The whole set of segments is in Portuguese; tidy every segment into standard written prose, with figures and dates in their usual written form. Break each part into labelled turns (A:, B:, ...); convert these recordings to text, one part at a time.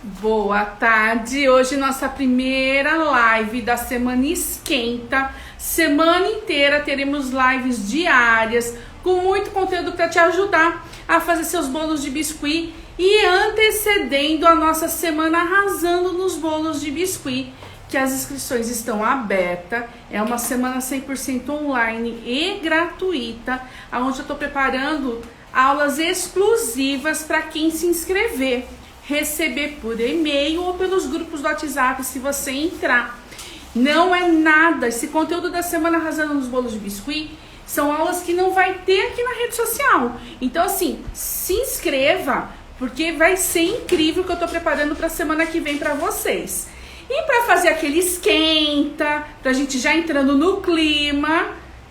A: Boa tarde, hoje nossa primeira live da semana esquenta. Semana inteira teremos lives diárias com muito conteúdo para te ajudar a fazer seus bolos de biscuit e antecedendo a nossa semana arrasando nos bolos de biscuit, que as inscrições estão abertas. É uma semana 100% online e gratuita, onde eu estou preparando aulas exclusivas para quem se inscrever, receber por e-mail ou pelos grupos do WhatsApp se você entrar. Não é nada, esse conteúdo da semana arrasando nos bolos de biscuit são aulas que não vai ter aqui na rede social. Então assim, se inscreva, porque vai ser incrível o que eu tô preparando para a semana que vem para vocês. E para fazer aquele esquenta, pra gente já entrando no clima,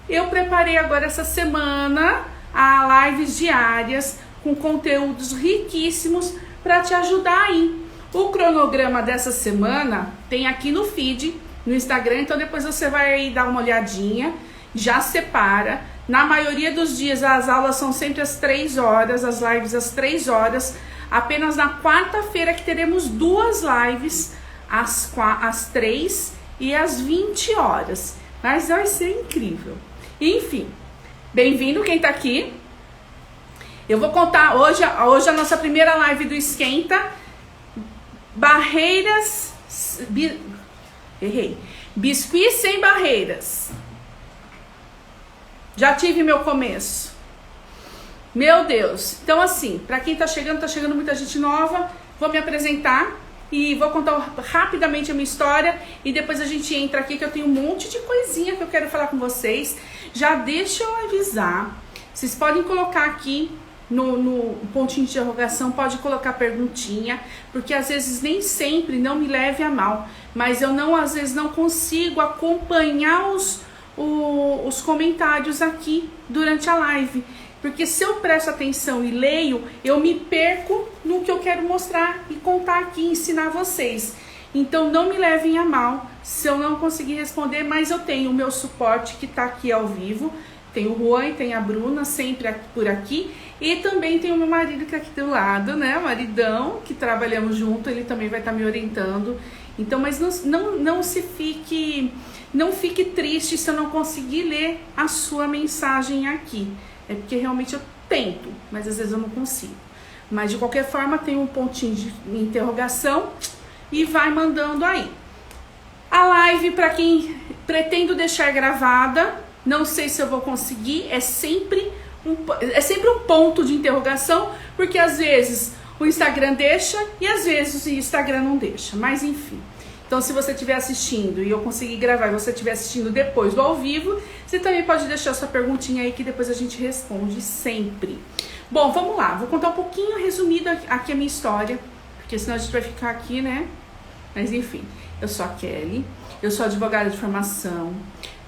A: eu preparei agora essa semana a lives diárias com conteúdos riquíssimos para te ajudar aí. O cronograma dessa semana tem aqui no feed, no Instagram, então depois você vai aí dar uma olhadinha, já separa. Na maioria dos dias as aulas são sempre às 3 horas, as lives às 3 horas. Apenas na quarta-feira que teremos duas lives, às 3 e às 20 horas. Mas vai ser incrível. Enfim, bem-vindo quem tá aqui. Eu vou contar hoje a nossa primeira live do Esquenta. Barreiras... Errei. Biscuit sem barreiras. Já tive meu começo. Meu Deus. Então assim, pra quem tá chegando muita gente nova. Vou me apresentar e vou contar rapidamente a minha história. E depois a gente entra aqui que eu tenho um monte de coisinha que eu quero falar com vocês. Já deixa eu avisar. Vocês podem colocar aqui no pontinho de interrogação, pode colocar perguntinha, porque às vezes nem sempre, não me leve a mal, mas eu às vezes não consigo acompanhar os comentários aqui durante a live, porque se eu presto atenção e leio, eu me perco no que eu quero mostrar e contar aqui, ensinar vocês. Então não me levem a mal se eu não conseguir responder, mas eu tenho o meu suporte que tá aqui ao vivo. Tem o Juan e tem a Bruna sempre por aqui. E também tem o meu marido que é aqui do lado, né? O maridão, que trabalhamos junto, ele também vai estar me orientando. Então, mas não fique triste se eu não conseguir ler a sua mensagem aqui. É porque realmente eu tento, mas às vezes eu não consigo. Mas de qualquer forma tem um pontinho de interrogação e vai mandando aí. A live, para quem pretendo deixar gravada, não sei se eu vou conseguir, é sempre um ponto de interrogação, porque às vezes o Instagram deixa e às vezes o Instagram não deixa, mas enfim. Então se você estiver assistindo e eu conseguir gravar e você estiver assistindo depois do ao vivo, você também pode deixar sua perguntinha aí que depois a gente responde sempre. Bom, vamos lá, vou contar um pouquinho resumida aqui a minha história, porque senão a gente vai ficar aqui, né? Mas enfim, eu sou a Kelly, eu sou advogada de formação.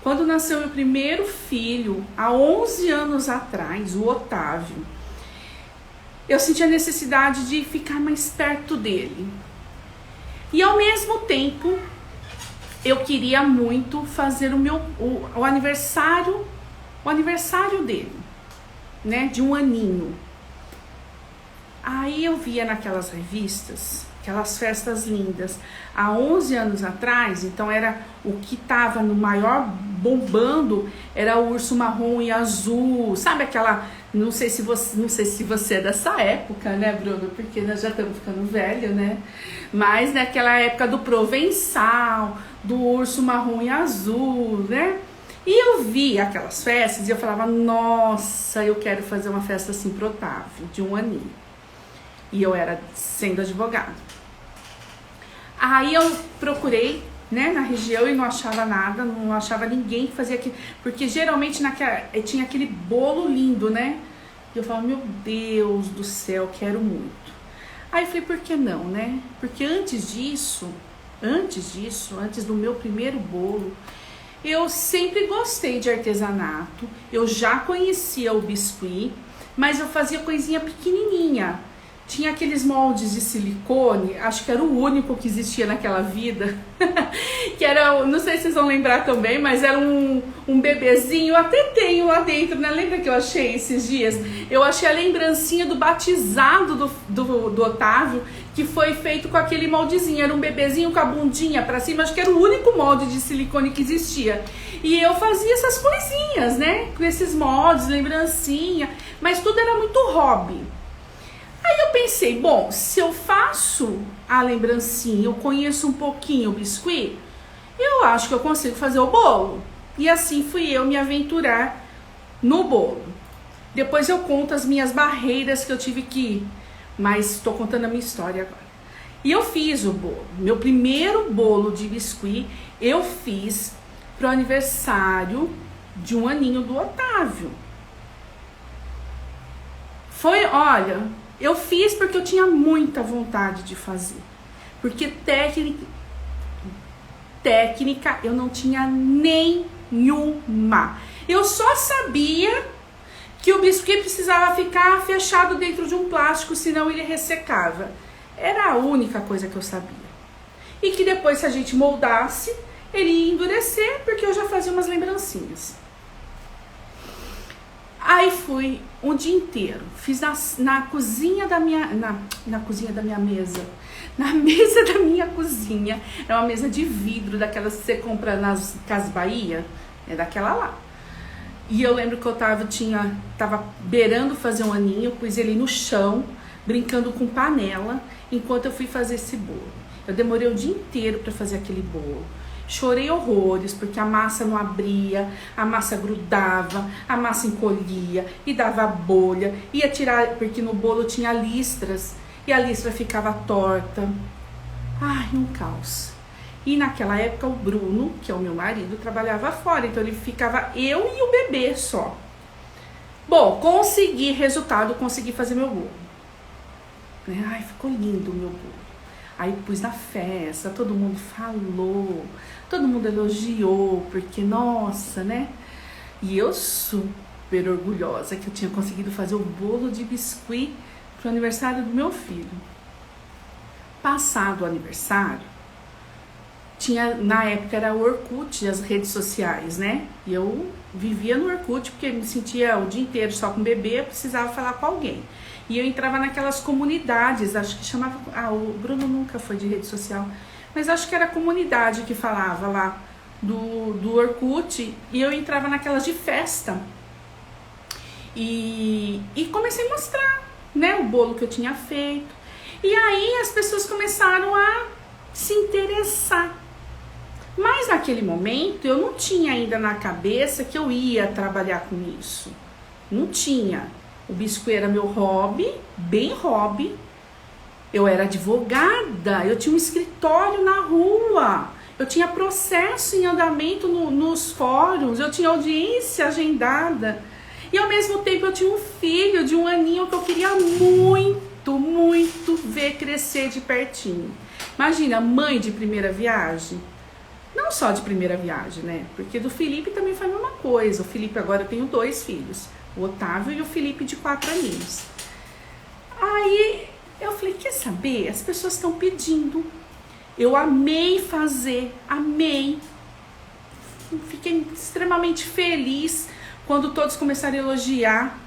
A: Quando nasceu meu primeiro filho, há 11 anos atrás, o Otávio, eu senti a necessidade de ficar mais perto dele. E ao mesmo tempo, eu queria muito fazer o aniversário dele, né, de 1 aninho. Aí eu via naquelas revistas, aquelas festas lindas, há 11 anos atrás, então era o que tava no maior bombando, era o urso marrom e azul, sabe aquela, não sei se você é dessa época, né, Bruno, porque nós já estamos ficando velho, né, mas naquela época do Provençal, do urso marrom e azul, né, e eu vi aquelas festas e eu falava, nossa, eu quero fazer uma festa assim pro Otávio, de 1 aninho. E eu era sendo advogada. Aí eu procurei, né, na região e não achava nada, não achava ninguém que fazia aquilo. Porque geralmente tinha aquele bolo lindo, né? E eu falava, meu Deus do céu, quero muito. Aí eu falei, por que não, né? Porque antes do meu primeiro bolo, eu sempre gostei de artesanato. Eu já conhecia o biscuit, mas eu fazia coisinha pequenininha. tinha aqueles moldes de silicone, acho que era o único que existia naquela vida, que era, não sei se vocês vão lembrar também, mas era um bebezinho, eu até tenho lá dentro, né? Lembra que eu achei esses dias? Eu achei a lembrancinha do batizado do Otávio, que foi feito com aquele moldezinho, era um bebezinho com a bundinha pra cima, acho que era o único molde de silicone que existia. E eu fazia essas coisinhas, né? Com esses moldes, lembrancinha, mas tudo era muito hobby. Aí eu pensei, bom, se eu faço a lembrancinha, eu conheço um pouquinho o biscuit, eu acho que eu consigo fazer o bolo. E assim fui eu me aventurar no bolo. Depois eu conto as minhas barreiras que eu tive que ir, mas estou contando a minha história agora. E eu fiz o bolo. Meu primeiro bolo de biscuit eu fiz pro aniversário de 1 aninho do Otávio. Foi, olha, eu fiz porque eu tinha muita vontade de fazer. Porque técnica eu não tinha nenhuma. Eu só sabia que o biscuit precisava ficar fechado dentro de um plástico, senão ele ressecava. Era a única coisa que eu sabia. E que depois, se a gente moldasse, ele ia endurecer, porque eu já fazia umas lembrancinhas. Aí fui um dia inteiro, fiz na cozinha da minha, na cozinha da minha mesa, na mesa da minha cozinha, é uma mesa de vidro, daquelas que você compra nas Casas Bahia, é daquela lá. E eu lembro que o Otávio tava beirando fazer 1 aninho, pus ele no chão, brincando com panela, enquanto eu fui fazer esse bolo. Eu demorei o dia inteiro para fazer aquele bolo. Chorei horrores, porque a massa não abria, a massa grudava, a massa encolhia e dava bolha. Ia tirar, porque no bolo tinha listras e a listra ficava torta. Ai, um caos. E naquela época o Bruno, que é o meu marido, trabalhava fora, então ele ficava eu e o bebê só. Bom, consegui resultado, consegui fazer meu bolo. Ai, ficou lindo o meu bolo. Aí pus na festa, todo mundo falou, todo mundo elogiou, porque nossa, né? E eu super orgulhosa que eu tinha conseguido fazer o bolo de biscuit pro aniversário do meu filho. Passado o aniversário, na época era o Orkut, as redes sociais, né? E eu vivia no Orkut porque me sentia o dia inteiro só com o bebê, eu precisava falar com alguém. E eu entrava naquelas comunidades, acho que chamava... o Bruno nunca foi de rede social, mas acho que era a comunidade que falava lá do Orkut, e eu entrava naquelas de festa. E comecei a mostrar, né, o bolo que eu tinha feito. E aí as pessoas começaram a se interessar. Mas naquele momento eu não tinha ainda na cabeça que eu ia trabalhar com isso. Não tinha. O biscuit era meu hobby, bem hobby. Eu era advogada, eu tinha um escritório na rua, eu tinha processo em andamento nos fóruns, eu tinha audiência agendada. E ao mesmo tempo eu tinha um filho de 1 aninho que eu queria muito, muito ver crescer de pertinho. Imagina, mãe de primeira viagem. Não só de primeira viagem, né? Porque do Felipe também foi a mesma coisa. O Felipe agora eu tenho 2 filhos. O Otávio e o Felipe de 4 aninhos. Aí eu falei, quer saber? As pessoas estão pedindo. Eu amei fazer, amei. Fiquei extremamente feliz quando todos começaram a elogiar,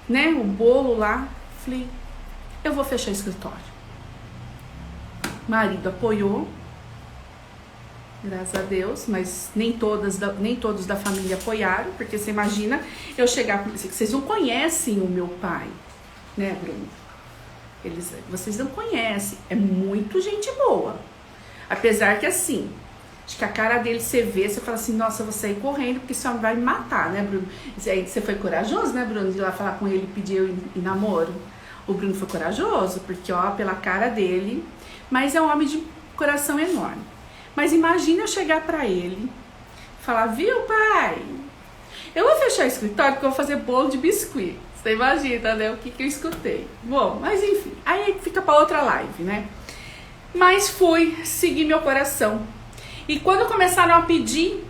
A: né, o bolo lá. Falei, eu vou fechar o escritório. Marido apoiou, graças a Deus, mas nem todos da família apoiaram, porque você imagina eu chegar com vocês não conhecem o meu pai, né, Bruno? Vocês não conhecem, é muito gente boa. Apesar que assim, acho que a cara dele você vê, você fala assim, nossa, eu vou sair correndo, porque esse homem vai me matar, né, Bruno? Aí você foi corajoso, né, Bruno, de ir lá falar com ele e pedir eu em namoro? O Bruno foi corajoso, porque ó, pela cara dele, mas é um homem de coração enorme. Mas imagina eu chegar pra ele, falar, viu, pai? Eu vou fechar o escritório porque eu vou fazer bolo de biscuit. Você imagina, né, o que eu escutei. Bom, mas enfim, aí fica pra outra live, né? Mas fui seguir meu coração. E quando começaram a pedir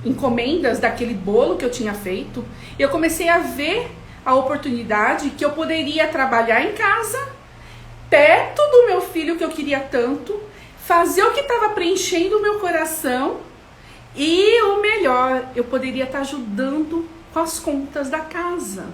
A: encomendas daquele bolo que eu tinha feito, eu comecei a ver a oportunidade que eu poderia trabalhar em casa, perto do meu filho que eu queria tanto, fazer o que estava preenchendo o meu coração e o melhor, eu poderia estar ajudando com as contas da casa.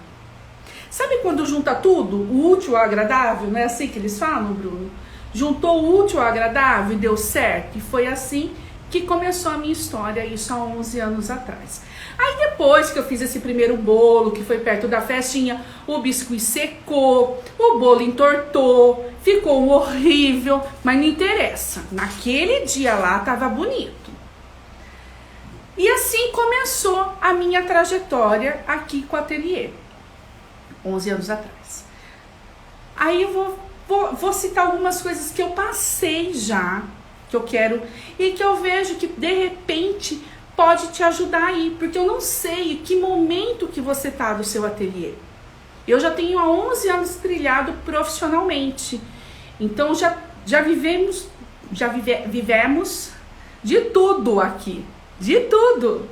A: Sabe quando junta tudo, o útil ao agradável, não é assim que eles falam, Bruno? Juntou o útil ao agradável e deu certo, e foi assim que começou a minha história, isso há 11 anos atrás. Aí depois que eu fiz esse primeiro bolo, que foi perto da festinha, o biscuit secou, o bolo entortou, ficou horrível, mas não interessa. Naquele dia lá tava bonito. E assim começou a minha trajetória aqui com o ateliê, 11 anos atrás. Aí eu vou citar algumas coisas que eu passei já, que eu quero e que eu vejo que de repente pode te ajudar aí, porque eu não sei que momento que você tá do seu ateliê. Eu já tenho há 11 anos trilhado profissionalmente, então já vivemos de tudo aqui, de tudo.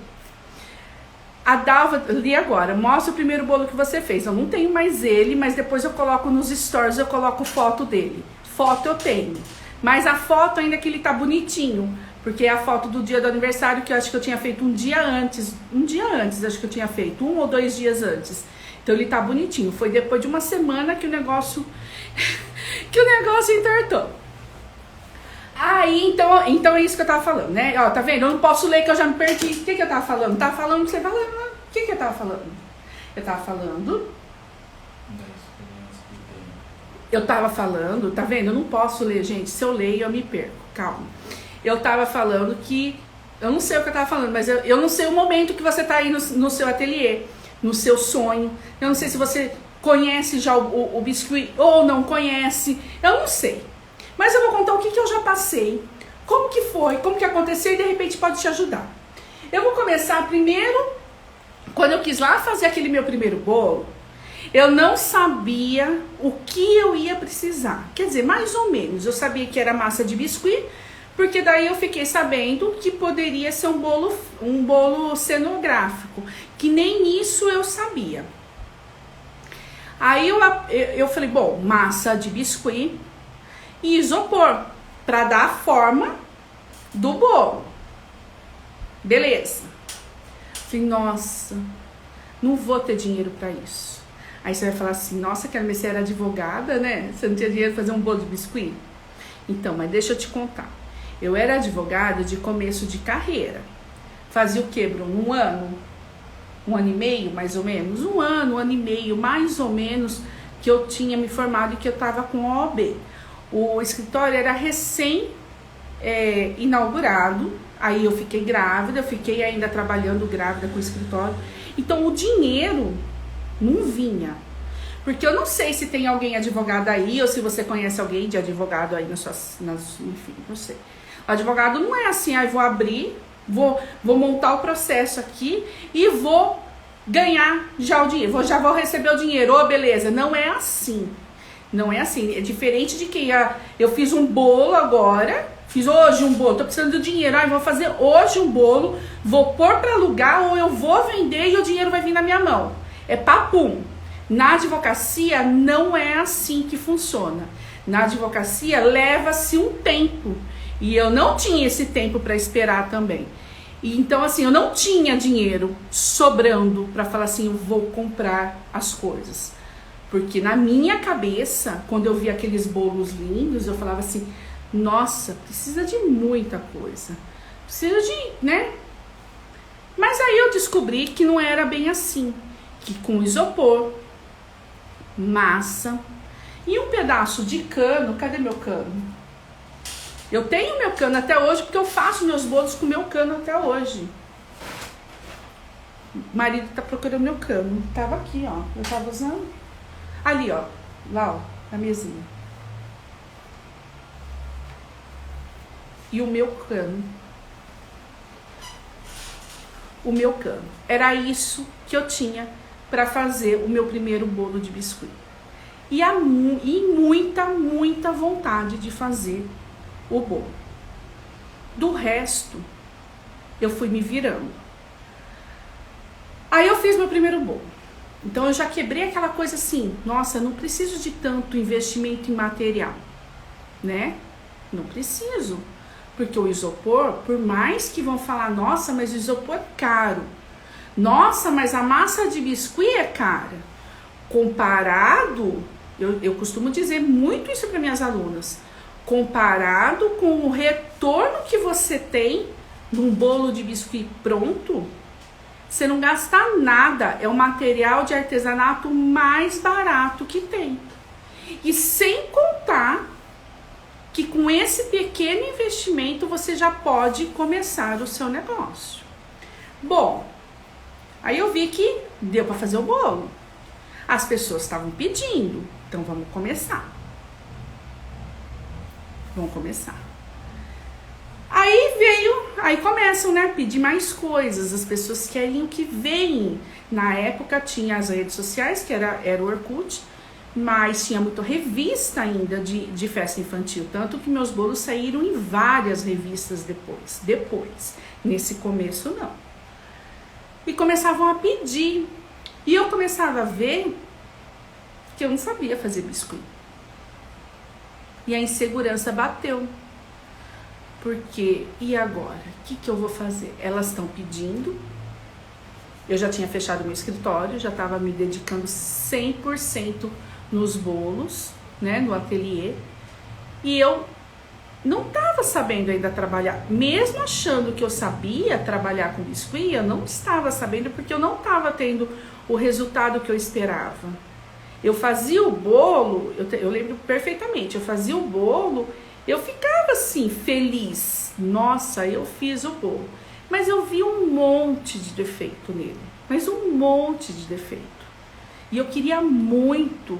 A: A Dalva, li agora, mostra o primeiro bolo que você fez. Eu não tenho mais ele, mas depois eu coloco nos stories, eu coloco foto dele. Foto eu tenho. Mas a foto ainda que ele tá bonitinho, porque é a foto do dia do aniversário que eu acho que eu tinha feito um dia antes acho que eu tinha feito, 1 ou 2 dias antes. Então ele tá bonitinho. Foi depois de uma semana que o negócio entortou. Aí, então é isso que eu tava falando, né? Ó, tá vendo? Eu não posso ler que eu já me perdi. O que eu tava falando? Tava falando que você falando. O que eu tava falando? Eu tava falando, tá vendo? Eu não posso ler, gente. Se eu leio, eu me perco. Calma. Eu tava falando que... Eu não sei o que eu tava falando, mas eu não sei o momento que você tá aí no seu ateliê, no seu sonho. Eu não sei se você conhece já o biscuit ou não conhece. Eu não sei. Mas eu vou contar o que eu já passei, como que foi, como que aconteceu e de repente pode te ajudar. Eu vou começar primeiro, quando eu quis lá fazer aquele meu primeiro bolo, eu não sabia o que eu ia precisar. Quer dizer, mais ou menos, eu sabia que era massa de biscuit, porque daí eu fiquei sabendo que poderia ser um bolo cenográfico, que nem isso eu sabia. Aí eu falei, bom, massa de biscuit e isopor, para dar a forma do bolo. Beleza. Falei, nossa, não vou ter dinheiro para isso. Aí você vai falar assim, nossa, Carmen, você era advogada, né? Você não tinha dinheiro para fazer um bolo de biscuit? Então, mas deixa eu te contar. Eu era advogada de começo de carreira. Fazia o quê, Bruno? 1 ano? 1 ano e meio, mais ou menos? 1 ano, 1 ano e meio, mais ou menos, que eu tinha me formado e que eu estava com OAB. O escritório era recém inaugurado, aí eu fiquei grávida, eu fiquei ainda trabalhando grávida com o escritório, então o dinheiro não vinha, porque eu não sei se tem alguém advogado aí, ou se você conhece alguém de advogado aí enfim, não sei. O advogado não é assim, aí vou abrir, vou montar o processo aqui e vou ganhar já o dinheiro, já vou receber o dinheiro, beleza, não é assim. Não é assim, é diferente de que eu fiz um bolo agora, fiz hoje um bolo, tô precisando do dinheiro, vou fazer hoje um bolo, vou pôr para alugar ou eu vou vender e o dinheiro vai vir na minha mão. É papum. Na advocacia não é assim que funciona. Na advocacia leva-se um tempo e eu não tinha esse tempo para esperar também. E então assim, eu não tinha dinheiro sobrando para falar assim, eu vou comprar as coisas. Porque na minha cabeça, quando eu via aqueles bolos lindos, eu falava assim, nossa, precisa de muita coisa. Precisa de, né? Mas aí eu descobri que não era bem assim. Que com isopor, massa e um pedaço de cano, cadê meu cano? Eu tenho meu cano até hoje porque eu faço meus bolos com meu cano até hoje. O marido tá procurando meu cano. Tava aqui, ó. Eu tava usando. Ali, ó, lá, ó, na mesinha. E o meu cano. O meu cano. Era isso que eu tinha para fazer o meu primeiro bolo de biscuit. E muita vontade de fazer o bolo. Do resto, eu fui me virando. Aí eu fiz meu primeiro bolo. Então eu já quebrei aquela coisa assim, nossa, não preciso de tanto investimento em material, né? Não preciso. Porque o isopor, por mais que vão falar, nossa, mas o isopor é caro. Nossa, mas a massa de biscuit é cara. Comparado, eu costumo dizer muito isso para minhas alunas, comparado com o retorno que você tem num bolo de biscuit pronto, você não gasta nada, é o material de artesanato mais barato que tem. E sem contar que com esse pequeno investimento você já pode começar o seu negócio. Bom, aí eu vi que deu para fazer o bolo. As pessoas estavam pedindo, então vamos começar. Vamos começar. Aí começam, né, a pedir mais coisas. As pessoas querem o que vem. Na época tinha as redes sociais, que era o Orkut, mas tinha muita revista ainda de festa infantil. Tanto que meus bolos saíram em várias revistas depois. Nesse começo, não. E começavam a pedir. E eu começava a ver que eu não sabia fazer biscoito. E a insegurança bateu. Porque, e agora? O que eu vou fazer? Elas estão pedindo. Eu já tinha fechado meu escritório, já estava me dedicando 100% nos bolos, né, no ateliê. E eu não estava sabendo ainda trabalhar. Mesmo achando que eu sabia trabalhar com biscuit, eu não estava sabendo porque eu não estava tendo o resultado que eu esperava. Eu fazia o bolo, eu lembro perfeitamente, eu fazia o bolo, eu ficava assim, feliz. Nossa, eu fiz o bolo. Mas eu vi um monte de defeito nele. Mas um monte de defeito. E eu queria muito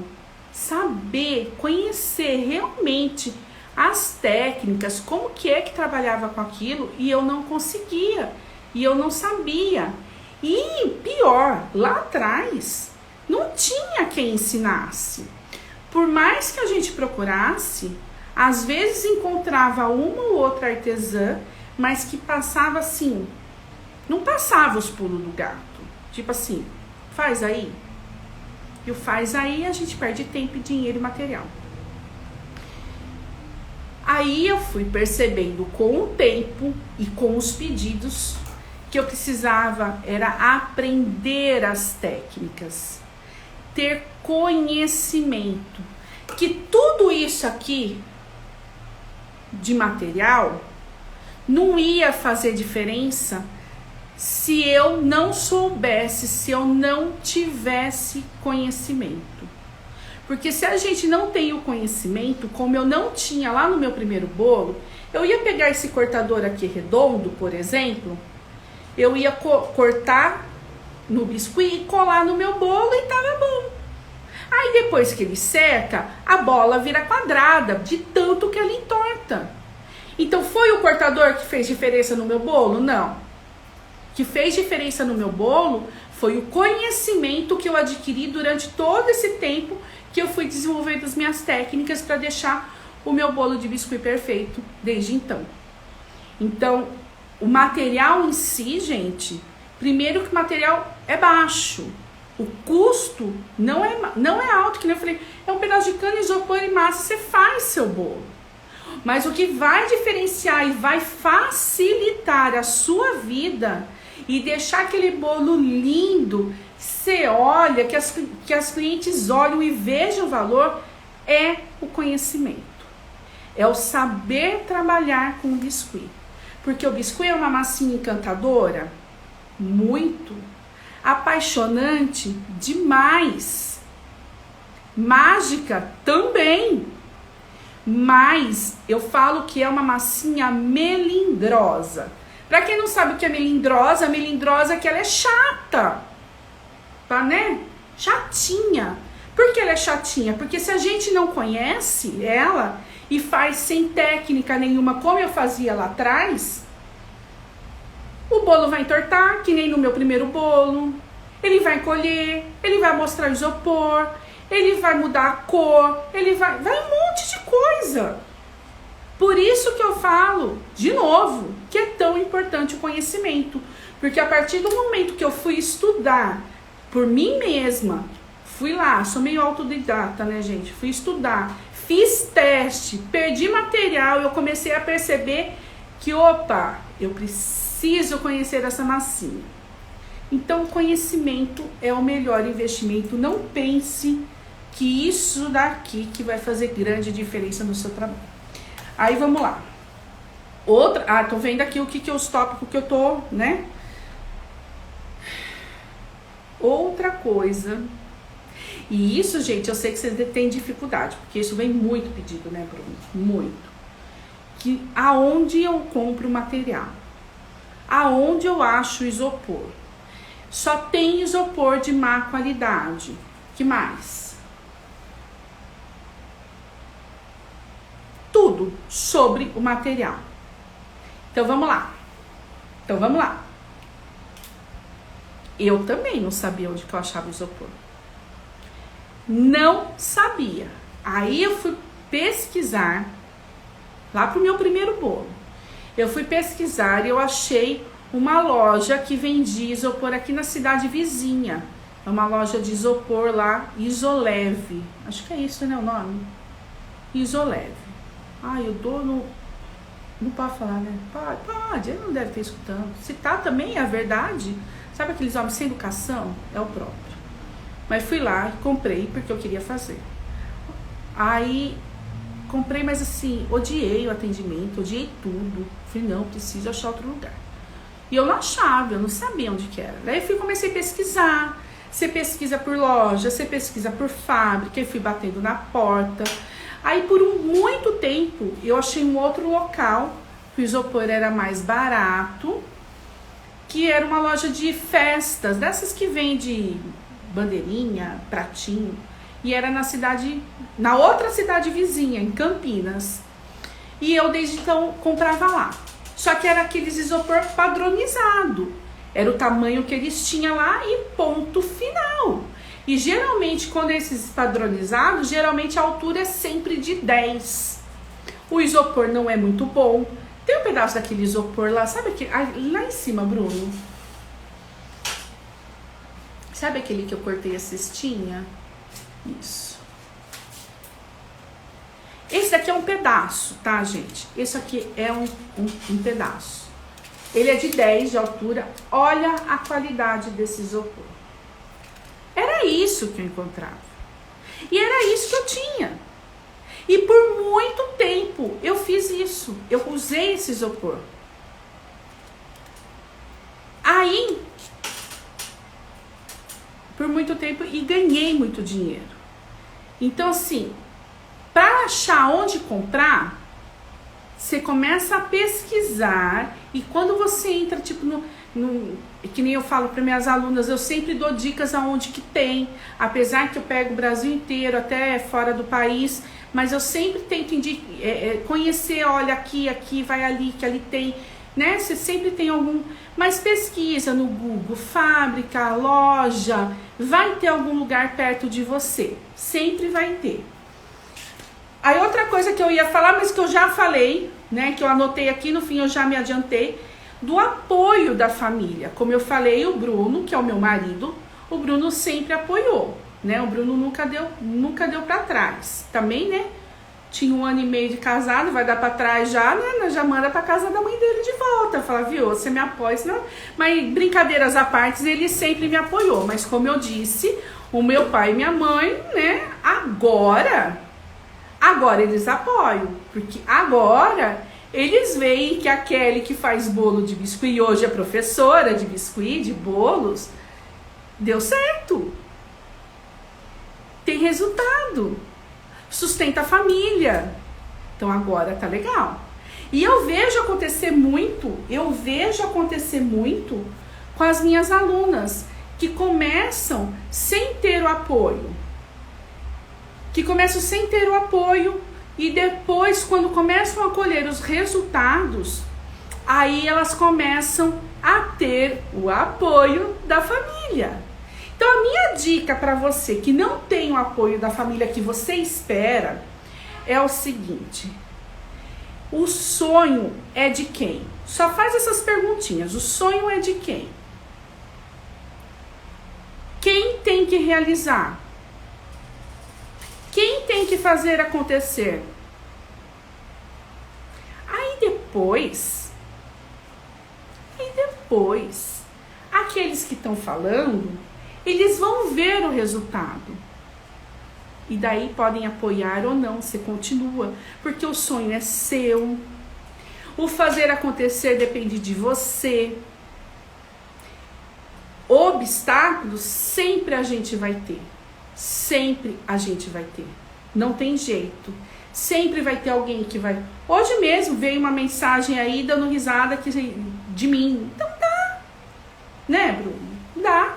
A: saber, conhecer realmente as técnicas, como que é que trabalhava com aquilo, e eu não conseguia. E eu não sabia. E pior, lá atrás, não tinha quem ensinasse. Por mais que a gente procurasse, às vezes encontrava uma ou outra artesã, mas que passava assim, não passava os pulos do gato. Tipo assim, faz aí. E o faz aí, a gente perde tempo, dinheiro e material. Aí eu fui percebendo com o tempo e com os pedidos que eu precisava era aprender as técnicas, ter conhecimento, que tudo isso aqui de material não ia fazer diferença se eu não soubesse, se eu não tivesse conhecimento. Porque se a gente não tem o conhecimento, como eu não tinha lá no meu primeiro bolo, eu ia pegar esse cortador aqui redondo, por exemplo, eu ia cortar no biscuit e colar no meu bolo e tava bom. Aí depois que ele seca, a bola vira quadrada, de tanto que ela entorta. Então foi o cortador que fez diferença no meu bolo? Não. O que fez diferença no meu bolo foi o conhecimento que eu adquiri durante todo esse tempo que eu fui desenvolvendo as minhas técnicas para deixar o meu bolo de biscuit perfeito desde então. Então, o material em si, gente, primeiro que o material é baixo. O custo não é alto, que nem eu falei, é um pedaço de cana, isopor e massa, você faz seu bolo. Mas o que vai diferenciar e vai facilitar a sua vida e deixar aquele bolo lindo, você olha, que as clientes olham e vejam o valor, é o conhecimento. É o saber trabalhar com o biscuit. Porque o biscuit é uma massinha encantadora, muito. Apaixonante demais, mágica também, mas eu falo que é uma massinha melindrosa. Para quem não sabe o que é melindrosa, a melindrosa é que ela é chata, tá, né? Chatinha. Por que ela é chatinha? Porque se a gente não conhece ela e faz sem técnica nenhuma, como eu fazia lá atrás, o bolo vai entortar, que nem no meu primeiro bolo. Ele vai encolher, ele vai mostrar o isopor, ele vai mudar a cor, ele vai um monte de coisa. Por isso que eu falo, de novo, que é tão importante o conhecimento. Porque a partir do momento que eu fui estudar por mim mesma. Fui lá, sou meio autodidata, né, gente? Fui estudar, fiz teste, perdi material, eu comecei a perceber que, opa, eu preciso conhecer essa massinha. Então, conhecimento é o melhor investimento. Não pense que isso daqui que vai fazer grande diferença no seu trabalho. Aí, vamos lá. Tô vendo aqui os tópicos que eu tô, né? Outra coisa. E isso, gente, eu sei que você tem dificuldade, porque isso vem muito pedido, né, Bruno? Muito. Que aonde eu compro material? Aonde eu acho isopor? Só tem isopor de má qualidade. Que mais? Tudo sobre o material. Então vamos lá. Eu também não sabia onde que eu achava isopor. Não sabia. Aí eu fui pesquisar lá pro meu primeiro bolo. Eu fui pesquisar e eu achei uma loja que vendia isopor aqui na cidade vizinha. É uma loja de isopor lá, Isoleve. Acho que é isso, né, o nome? Isoleve. O dono não pode falar, né? Pode, ele não deve ter escutando. Se tá também, é a verdade. Sabe aqueles homens sem educação? É o próprio. Mas fui lá e comprei porque eu queria fazer. Aí comprei, mas assim, odiei o atendimento, odiei tudo. Falei, não, preciso achar outro lugar. E eu não achava, eu não sabia onde que era. Daí comecei a pesquisar. Você pesquisa por loja, você pesquisa por fábrica, e fui batendo na porta. Aí por muito tempo eu achei um outro local, que o isopor era mais barato, que era uma loja de festas, dessas que vende bandeirinha, pratinho, e era na outra cidade vizinha, em Campinas. E eu desde então comprava lá. Só que era aqueles isopor padronizado. Era o tamanho que eles tinham lá e ponto final. E geralmente, quando esses padronizados, geralmente a altura é sempre de 10. O isopor não é muito bom. Tem um pedaço daquele isopor lá, sabe aquele, lá em cima, Bruno? Sabe aquele que eu cortei a cestinha? Isso. Esse daqui é um pedaço, tá, gente? Esse aqui é um pedaço. Ele é de 10 de altura. Olha a qualidade desse isopor. Era isso que eu encontrava. E era isso que eu tinha. E por muito tempo eu fiz isso. Eu usei esse isopor. Aí, por muito tempo, e ganhei muito dinheiro. Então, assim, para achar onde comprar, você começa a pesquisar. E quando você entra, tipo, que nem eu falo para minhas alunas, eu sempre dou dicas aonde que tem. Apesar que eu pego o Brasil inteiro, até fora do país, mas eu sempre tento conhecer, olha, aqui, vai ali, que ali tem, né? Você sempre tem algum, mas pesquisa no Google, fábrica, loja, vai ter algum lugar perto de você, sempre vai ter. Aí outra coisa que eu ia falar, mas que eu já falei, né, que eu anotei aqui, no fim eu já me adiantei, do apoio da família. Como eu falei, o Bruno, que é o meu marido, o Bruno sempre apoiou, né? O Bruno nunca deu para trás. Também, né? Tinha 1 ano e meio de casado, vai dar para trás já, né? Já manda para casa da mãe dele de volta. Fala, viu, você me apoia, senão... Mas brincadeiras à parte, ele sempre me apoiou. Mas como eu disse, o meu pai e minha mãe, né? Agora eles apoiam, porque agora eles veem que a Kelly, que faz bolo de biscuit e hoje é professora de biscuit, de bolos, deu certo. Tem resultado. Sustenta a família. Então agora tá legal. E eu vejo acontecer muito com as minhas alunas, que começam sem ter o apoio. E depois, quando começam a colher os resultados, aí elas começam a ter o apoio da família. Então, a minha dica para você que não tem o apoio da família que você espera é o seguinte: o sonho é de quem? Só faz essas perguntinhas. O sonho é de quem? Quem tem que realizar? Quem tem que fazer acontecer? Aí depois, aqueles que estão falando, eles vão ver o resultado. E daí podem apoiar ou não, você continua, porque o sonho é seu. O fazer acontecer depende de você. Obstáculos sempre a gente vai ter. Sempre a gente vai ter. Não tem jeito. Sempre vai ter alguém que vai... Hoje mesmo veio uma mensagem aí dando risada de mim. Então dá. Né, Bruno? Dá.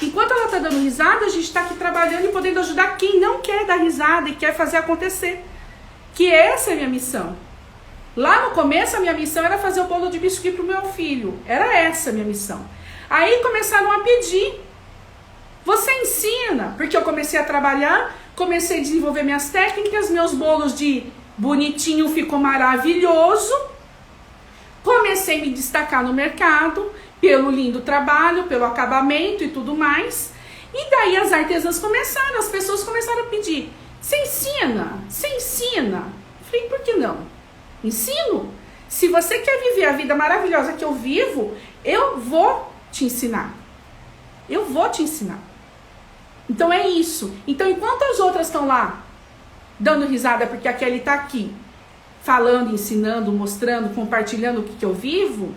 A: Enquanto ela tá dando risada, a gente tá aqui trabalhando e podendo ajudar quem não quer dar risada e quer fazer acontecer. Que essa é a minha missão. Lá no começo, a minha missão era fazer o bolo de biscuit pro meu filho. Era essa a minha missão. Aí começaram a pedir. Você ensina, porque eu comecei a trabalhar, comecei a desenvolver minhas técnicas, meus bolos de bonitinho ficou maravilhoso. Comecei a me destacar no mercado, pelo lindo trabalho, pelo acabamento e tudo mais. E daí as artesãs começaram, as pessoas começaram a pedir. Você ensina? Você ensina? Eu falei, por que não? Ensino. Se você quer viver a vida maravilhosa que eu vivo, eu vou te ensinar. Eu vou te ensinar. Então é isso. Então enquanto as outras estão lá dando risada porque a Kelly tá aqui falando, ensinando, mostrando, compartilhando o que eu vivo,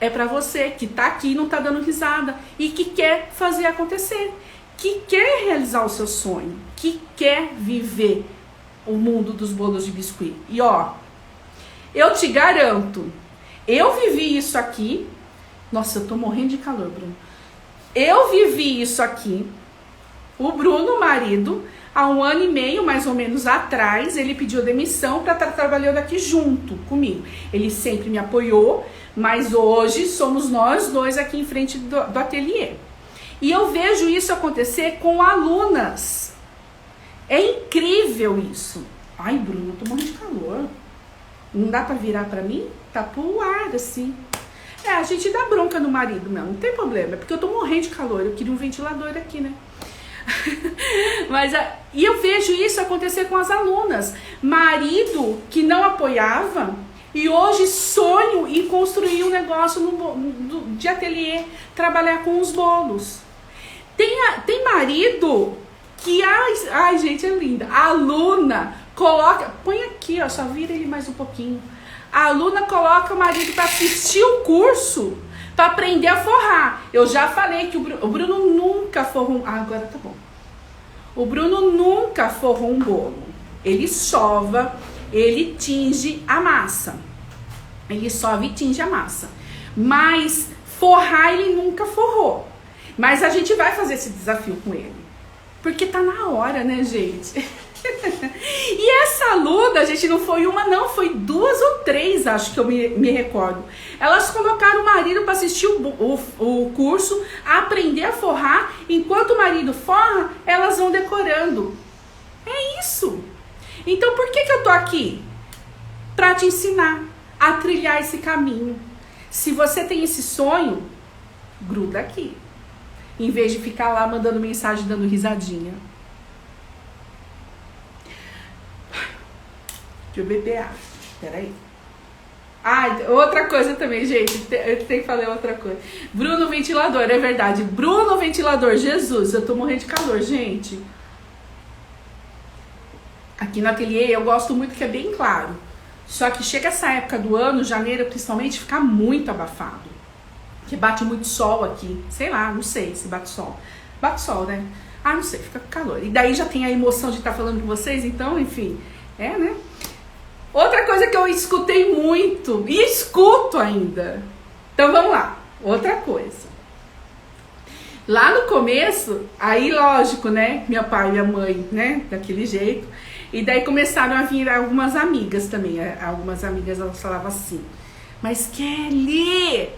A: é para você que tá aqui e não tá dando risada e que quer fazer acontecer, que quer realizar o seu sonho, que quer viver o mundo dos bolos de biscuit. E ó, eu te garanto, eu vivi isso aqui. Nossa, eu tô morrendo de calor, Bruno. Eu vivi isso aqui. O Bruno, marido, há 1 ano e meio, mais ou menos atrás, ele pediu demissão para estar trabalhando aqui junto comigo. Ele sempre me apoiou, mas hoje somos nós dois aqui em frente do ateliê. E eu vejo isso acontecer com alunas. É incrível isso. Ai, Bruno, eu tô morrendo de calor. Não dá pra virar pra mim? Tá pro ar, assim. A gente dá bronca no marido mesmo, não tem problema. É porque eu tô morrendo de calor. Eu queria um ventilador aqui, né? E eu vejo isso acontecer com as alunas. Marido que não apoiava e hoje sonho em construir um negócio de ateliê, trabalhar com os bolos. Tem marido que, ai gente, é linda. A aluna coloca, põe aqui, ó, só vira ele mais um pouquinho. A aluna coloca o marido para assistir o curso, para aprender a forrar. Eu já falei que o Bruno nunca forrou agora tá bom. O Bruno nunca forrou um bolo. Ele sova, ele tinge a massa. Ele sova e tinge a massa. Mas forrar ele nunca forrou. Mas a gente vai fazer esse desafio com ele. Porque tá na hora, né, gente? E essa aluna, a gente não foi uma, não, foi 2 ou 3, acho que eu me recordo. Elas colocaram o marido para assistir o curso, aprender a forrar. Enquanto o marido forra, elas vão decorando. É isso. Então por que eu tô aqui? Para te ensinar a trilhar esse caminho. Se você tem esse sonho, gruda aqui. Em vez de ficar lá mandando mensagem, dando risadinha. Deixa eu beber água. Peraí. Outra coisa também, gente. Eu tenho que falar outra coisa. Bruno ventilador, é verdade. Bruno ventilador, Jesus, eu tô morrendo de calor, gente. Aqui no ateliê eu gosto muito que é bem claro. Só que chega essa época do ano, janeiro principalmente, fica muito abafado. Porque bate muito sol aqui. Sei lá, não sei se bate sol. Bate sol, né? Não sei, fica com calor. E daí já tem a emoção de estar falando com vocês, então, enfim. Né? Outra coisa que eu escutei muito, e escuto ainda. Então vamos lá, outra coisa. Lá no começo, aí lógico, né? Meu pai e minha mãe, né? Daquele jeito. E daí começaram a vir algumas amigas também. Algumas amigas, elas falavam assim: mas Kelly,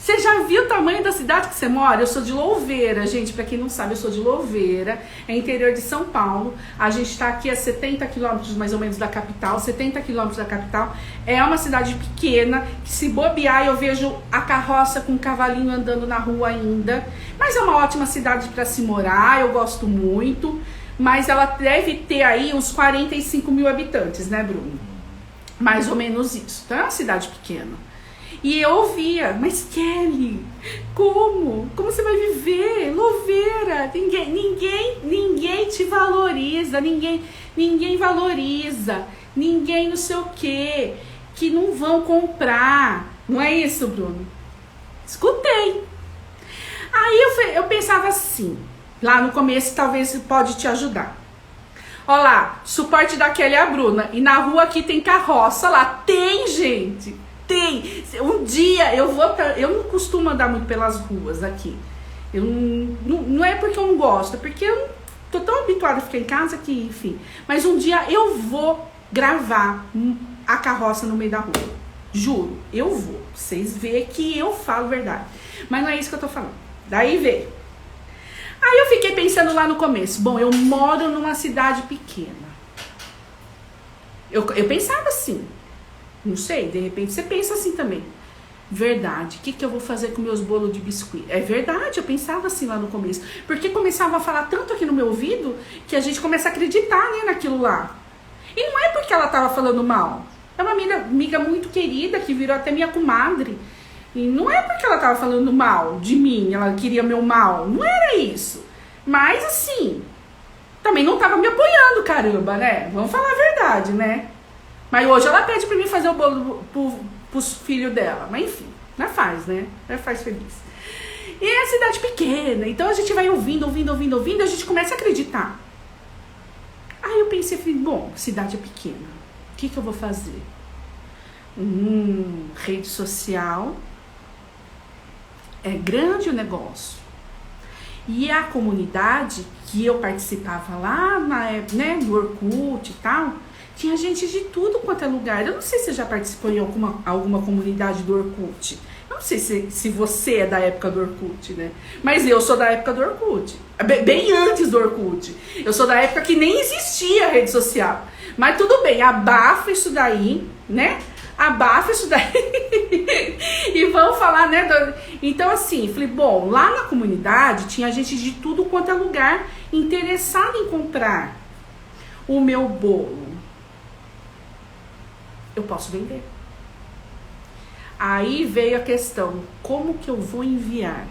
A: Você já viu o tamanho da cidade que você mora? Eu sou de Louveira, gente, pra quem não sabe, eu sou de Louveira, é interior de São Paulo. A gente tá aqui a 70 quilômetros mais ou menos da capital, 70 quilômetros da capital. É uma cidade pequena, que se bobear eu vejo a carroça com o cavalinho andando na rua ainda. Mas é uma ótima cidade pra se morar, eu gosto muito. Mas ela deve ter aí uns 45 mil habitantes, né, Bruno? Mais ou menos isso. Então é uma cidade pequena. E eu ouvia, mas Kelly, como? Como você vai viver? Louveira, ninguém te valoriza, ninguém valoriza, ninguém não sei o quê, que não vão comprar. Não é isso, Bruno? Escutei. Aí eu pensava assim, lá no começo talvez pode te ajudar. Olha lá, suporte da Kelly e a Bruna, e na rua aqui tem carroça lá, tem gente. Tem. Um dia eu não costumo andar muito pelas ruas aqui. Não é porque eu não gosto, é porque eu tô tão habituada a ficar em casa que, enfim. Mas um dia eu vou gravar a carroça no meio da rua. Juro, eu vou. Vocês veem que eu falo verdade. Mas não é isso que eu tô falando. Daí veio. Aí eu fiquei pensando lá no começo. Bom, eu moro numa cidade pequena. Eu pensava assim. Não sei, de repente você pensa assim também. Verdade, o que eu vou fazer com meus bolos de biscuit? É verdade, eu pensava assim lá no começo. Porque começava a falar tanto aqui no meu ouvido que a gente começa a acreditar, né, naquilo lá. E não é porque ela tava falando mal. É uma amiga muito querida que virou até minha comadre. E não é porque ela tava falando mal de mim, ela queria meu mal. Não era isso. Mas assim, também não tava me apoiando, caramba, né? Vamos falar a verdade, né? Mas hoje ela pede pra mim fazer o bolo pros filhos dela. Mas enfim, não faz, né? Não faz feliz. E é a cidade pequena, então a gente vai ouvindo, a gente começa a acreditar. Aí eu pensei, bom, cidade é pequena, o que eu vou fazer? Rede social, é grande o negócio. E a comunidade que eu participava lá na época, né, do Orkut e tal, tinha gente de tudo quanto é lugar. Eu não sei se você já participou em alguma comunidade do Orkut. Eu não sei se você é da época do Orkut, né? Mas eu sou da época do Orkut. Bem antes do Orkut. Eu sou da época que nem existia rede social. Mas tudo bem, abafa isso daí, né? Abafa isso daí. E vamos falar, né? Então assim, falei, bom, lá na comunidade tinha gente de tudo quanto é lugar interessada em comprar o meu bolo. Eu posso vender. Aí veio a questão, como que eu vou enviar?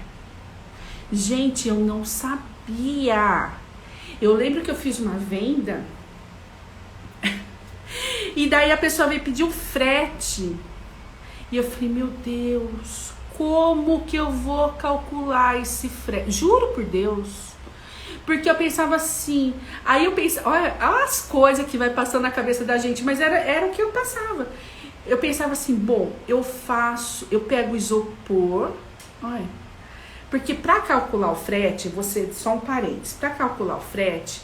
A: Gente, eu não sabia. Eu lembro que eu fiz uma venda e daí a pessoa veio pedir o frete. E eu falei, meu Deus, como que eu vou calcular esse frete? Juro por Deus. Porque eu pensava assim, aí eu pensava, olha as coisas que vai passando na cabeça da gente, mas era o que eu passava. Eu pensava assim, bom, eu pego isopor, olha, porque para calcular o frete, só um parênteses, para calcular o frete,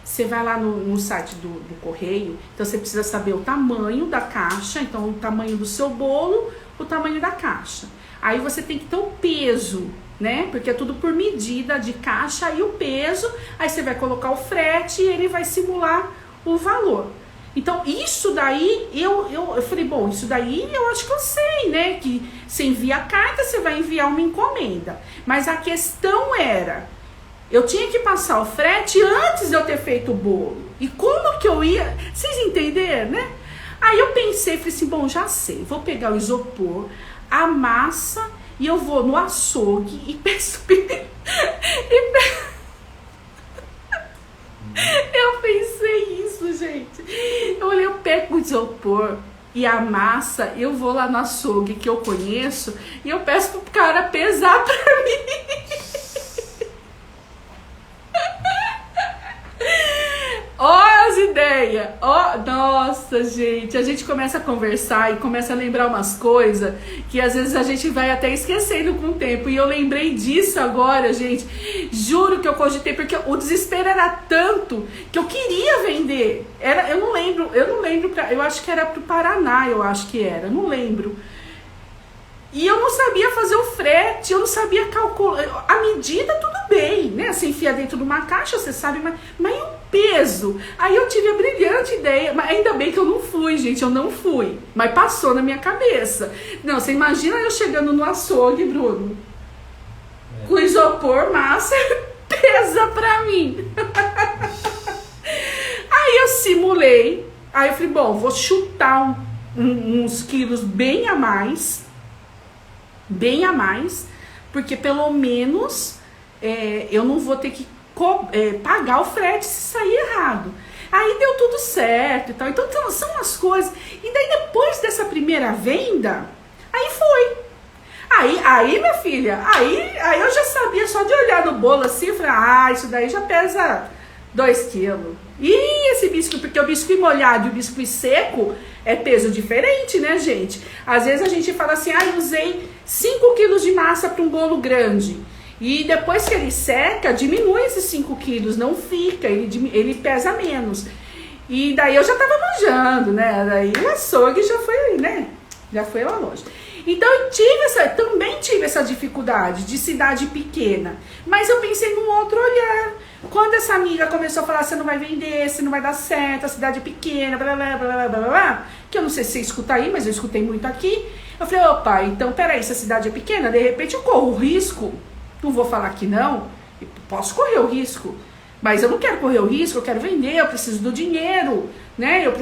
A: você vai lá no site do correio, então você precisa saber o tamanho da caixa, então o tamanho do seu bolo, o tamanho da caixa. Aí você tem que ter o peso, né? Porque é tudo por medida de caixa e o peso. Aí você vai colocar o frete e ele vai simular o valor. Então, isso daí, eu falei, bom, isso daí eu acho que eu sei, né? Que você envia a carta, você vai enviar uma encomenda. Mas a questão era, eu tinha que passar o frete antes de eu ter feito o bolo. E como que eu ia... Vocês entenderam, né? Aí eu pensei, falei assim, bom, já sei. Vou pegar o isopor, a massa... E eu vou no açougue e peço... Eu pensei isso, gente. Eu pego o isopor e a massa, eu vou lá no açougue que eu conheço e eu peço pro cara pesar pra mim. Ó as ideias, ó, nossa, gente, a gente começa a conversar e começa a lembrar umas coisas que às vezes a gente vai até esquecendo com o tempo, e eu lembrei disso agora, gente, juro que eu cogitei, porque o desespero era tanto que eu queria vender, eu não lembro, eu acho que era pro Paraná, eu acho que era, não lembro. E eu não sabia fazer o frete, eu não sabia calcular. A medida, tudo bem, né? Você enfia dentro de uma caixa, você sabe, mas e o peso? Aí eu tive a brilhante ideia, mas ainda bem que eu não fui, gente, eu não fui. Mas passou na minha cabeça. Não, você imagina eu chegando no açougue, Bruno, com isopor, massa, pesa pra mim. Aí eu simulei, aí eu falei, bom, vou chutar uns quilos bem a mais, porque pelo menos eu não vou ter que pagar o frete se sair errado. Aí deu tudo certo e tal. Então são as coisas. E daí depois dessa primeira venda, aí foi. Aí minha filha, aí eu já sabia só de olhar no bolo assim, eu falei, isso daí já pesa 2 quilos. E esse biscoito, porque o biscoito molhado e o biscoito seco é peso diferente, né, gente? Às vezes a gente fala assim, usei 5 quilos de massa para um bolo grande. E depois que ele seca, diminui esses 5 quilos, não fica, ele pesa menos. E daí eu já tava manjando, né? Daí o açougue já foi, né? Já foi lá longe. Então eu também tive essa dificuldade de cidade pequena. Mas eu pensei num outro olhar. Quando essa amiga começou a falar, você não vai vender, você não vai dar certo, a cidade é pequena, blá, blá, blá, blá, blá, blá, que eu não sei se você escuta aí, mas eu escutei muito aqui. Eu falei, opa, então peraí, se a cidade é pequena, de repente eu corro o risco, não vou falar que não, posso correr o risco, mas eu não quero correr o risco, eu quero vender, eu preciso do dinheiro, né, eu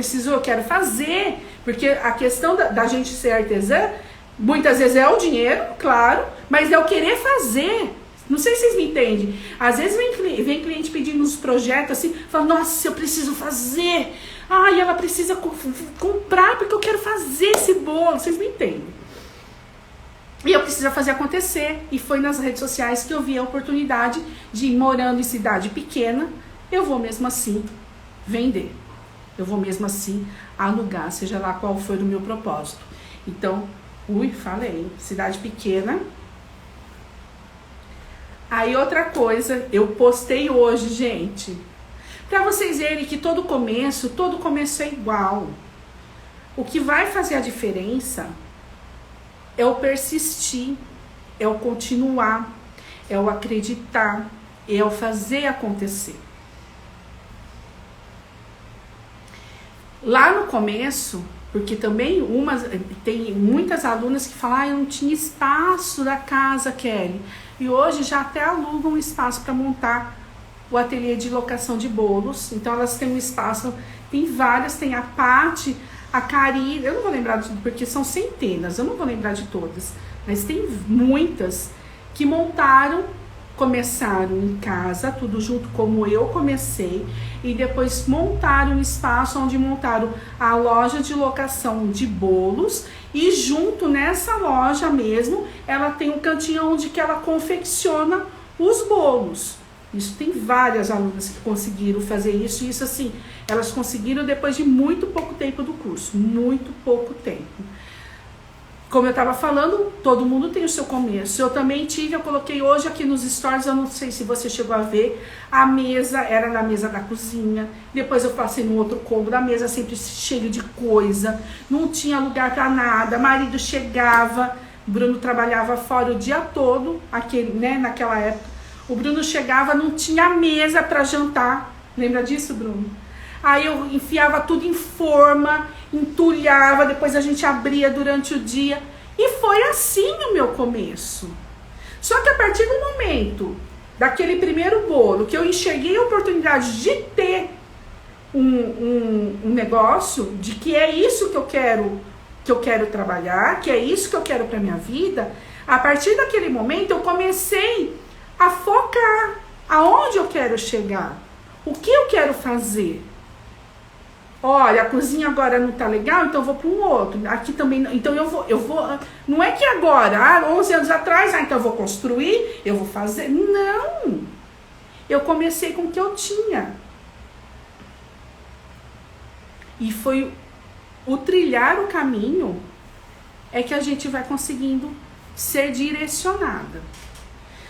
A: quero fazer, porque a questão da gente ser artesã, muitas vezes é o dinheiro, claro, mas é o querer fazer. Não sei se vocês me entendem. Às vezes vem cliente pedindo uns projetos assim, fala, nossa, eu preciso fazer. Ela precisa comprar porque eu quero fazer esse bolo. Vocês me entendem. E eu preciso fazer acontecer. E foi nas redes sociais que eu vi a oportunidade de ir morando em cidade pequena, eu vou mesmo assim vender. Eu vou mesmo assim alugar, seja lá qual for o meu propósito. Então, falei, cidade pequena. Aí outra coisa, eu postei hoje, gente, pra vocês verem que todo começo é igual. O que vai fazer a diferença é o persistir, é o continuar, é o acreditar, é o fazer acontecer. Lá no começo, porque também tem muitas alunas que falam, eu não tinha espaço da casa, Kelly. E hoje já até alugam um espaço para montar o ateliê de locação de bolos. Então elas têm um espaço, tem várias, tem a Paty, a Cari, eu não vou lembrar porque são centenas, eu não vou lembrar de todas, mas tem muitas que começaram em casa, tudo junto como eu comecei, e depois montaram um espaço onde montaram a loja de locação de bolos, e junto nessa loja mesmo, ela tem um cantinho onde que ela confecciona os bolos. Isso tem várias alunas que conseguiram fazer isso, e isso assim, elas conseguiram depois de muito pouco tempo do curso, muito pouco tempo. Como eu estava falando, todo mundo tem o seu começo. Eu também eu coloquei hoje aqui nos stories, eu não sei se você chegou a ver, a mesa era na mesa da cozinha, depois eu passei no outro cômodo, a mesa sempre cheia de coisa, não tinha lugar para nada, marido chegava, Bruno trabalhava fora o dia todo, naquela época, o Bruno chegava, não tinha mesa para jantar, lembra disso, Bruno? Aí eu enfiava tudo em forma, entulhava, depois a gente abria durante o dia. E foi assim o meu começo. Só que a partir do momento daquele primeiro bolo, que eu enxerguei a oportunidade de ter um negócio, de que é isso que eu quero trabalhar, que é isso que eu quero para minha vida, a partir daquele momento eu comecei a focar aonde eu quero chegar, o que eu quero fazer. Olha, a cozinha agora não tá legal, então eu vou para um outro. Aqui também, então eu vou. Não é que agora, 11 anos atrás, então eu vou construir, eu vou fazer. Não! Eu comecei com o que eu tinha. E foi o trilhar o caminho é que a gente vai conseguindo ser direcionada.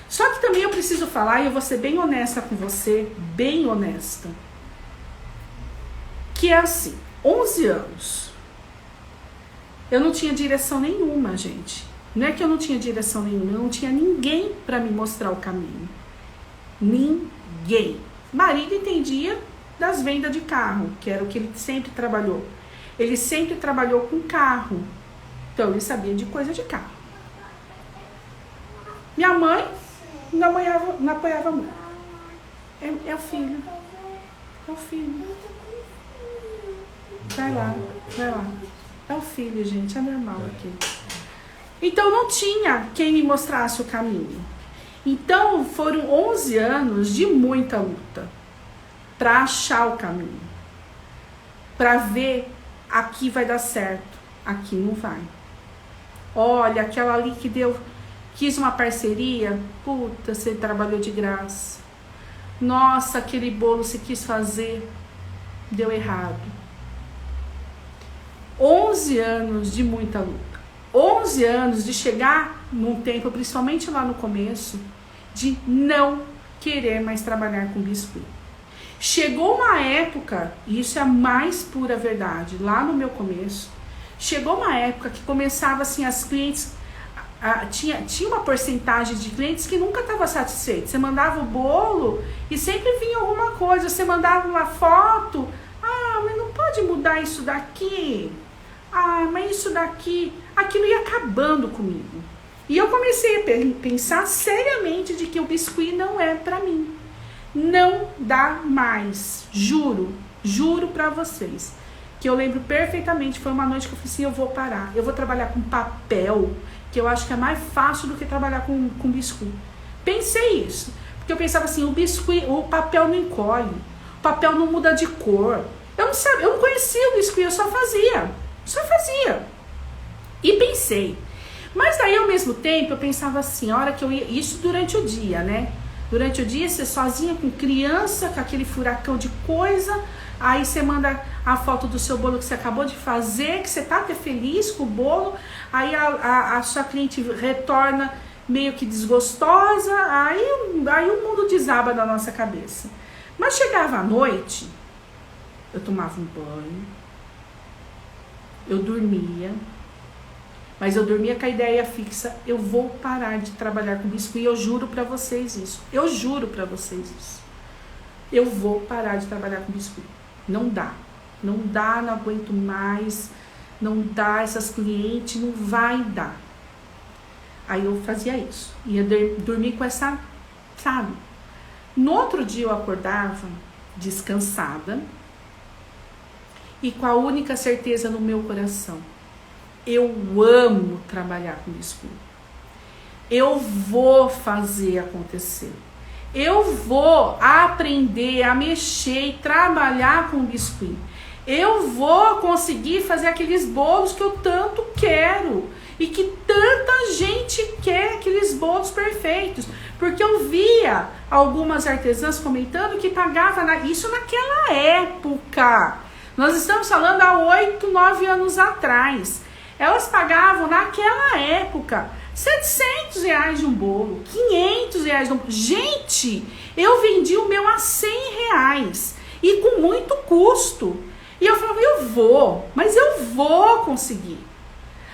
A: Só que também eu preciso falar, e eu vou ser bem honesta com você, bem honesta. Que é assim, 11 anos, eu não tinha direção nenhuma, gente. Não é que eu não tinha direção nenhuma, eu não tinha ninguém para me mostrar o caminho. Ninguém. Marido entendia das vendas de carro, que era o que ele sempre trabalhou. Ele sempre trabalhou com carro. Então ele sabia de coisa de carro. Minha mãe não apoiava muito. É o filho. É o filho. Vai lá. É o filho, gente. É normal aqui. Então não tinha quem me mostrasse o caminho. Então foram 11 anos de muita luta para achar o caminho. Para ver, aqui vai dar certo, aqui não vai. Olha, aquela ali que quis uma parceria, puta, você trabalhou de graça. Nossa, aquele bolo você quis fazer, deu errado. 11 anos de muita luta. 11 anos de chegar num tempo, principalmente lá no começo, de não querer mais trabalhar com biscuit. Chegou uma época, e isso é a mais pura verdade, lá no meu começo, chegou uma época que começava assim, as clientes, tinha uma porcentagem de clientes que nunca estava satisfeito. Você mandava o bolo e sempre vinha alguma coisa, você mandava uma foto, mas não pode mudar isso daqui, mas isso daqui, aquilo ia acabando comigo. E eu comecei a pensar seriamente de que o biscuit não é pra mim. Não dá mais, juro pra vocês. Que eu lembro perfeitamente, foi uma noite que eu falei assim, eu vou parar, eu vou trabalhar com papel, que eu acho que é mais fácil do que trabalhar com biscuit. Pensei isso, porque eu pensava assim, o biscuit, o papel não encolhe, o papel não muda de cor. Eu não conhecia o biscuit, eu só fazia. E pensei. Mas daí, ao mesmo tempo, eu pensava assim, a hora que eu ia, isso durante o dia, né? Durante o dia, você sozinha com criança, com aquele furacão de coisa, aí você manda a foto do seu bolo que você acabou de fazer, que você tá até feliz com o bolo, aí a sua cliente retorna meio que desgostosa, aí o mundo desaba na nossa cabeça. Mas chegava à noite, eu tomava um banho, eu dormia, mas eu dormia com a ideia fixa, eu vou parar de trabalhar com biscuit, eu juro pra vocês isso. Eu vou parar de trabalhar com biscuit. Não dá, não aguento mais, não dá, essas clientes, não vai dar. Aí eu fazia isso, ia dormir com essa, sabe? No outro dia eu acordava descansada e com a única certeza no meu coração, eu amo trabalhar com biscuit. Eu vou fazer acontecer. Eu vou aprender a mexer e trabalhar com biscuit. Eu vou conseguir fazer aqueles bolos que eu tanto quero. E que tanta gente quer, aqueles bolos perfeitos. Porque eu via algumas artesãs comentando que pagavam isso naquela época. Nós estamos falando há 8, 9 anos atrás. Elas pagavam naquela época R$700 de um bolo, R$500 de um bolo. Gente, eu vendi o meu a R$100 e com muito custo. E eu falava, mas eu vou conseguir.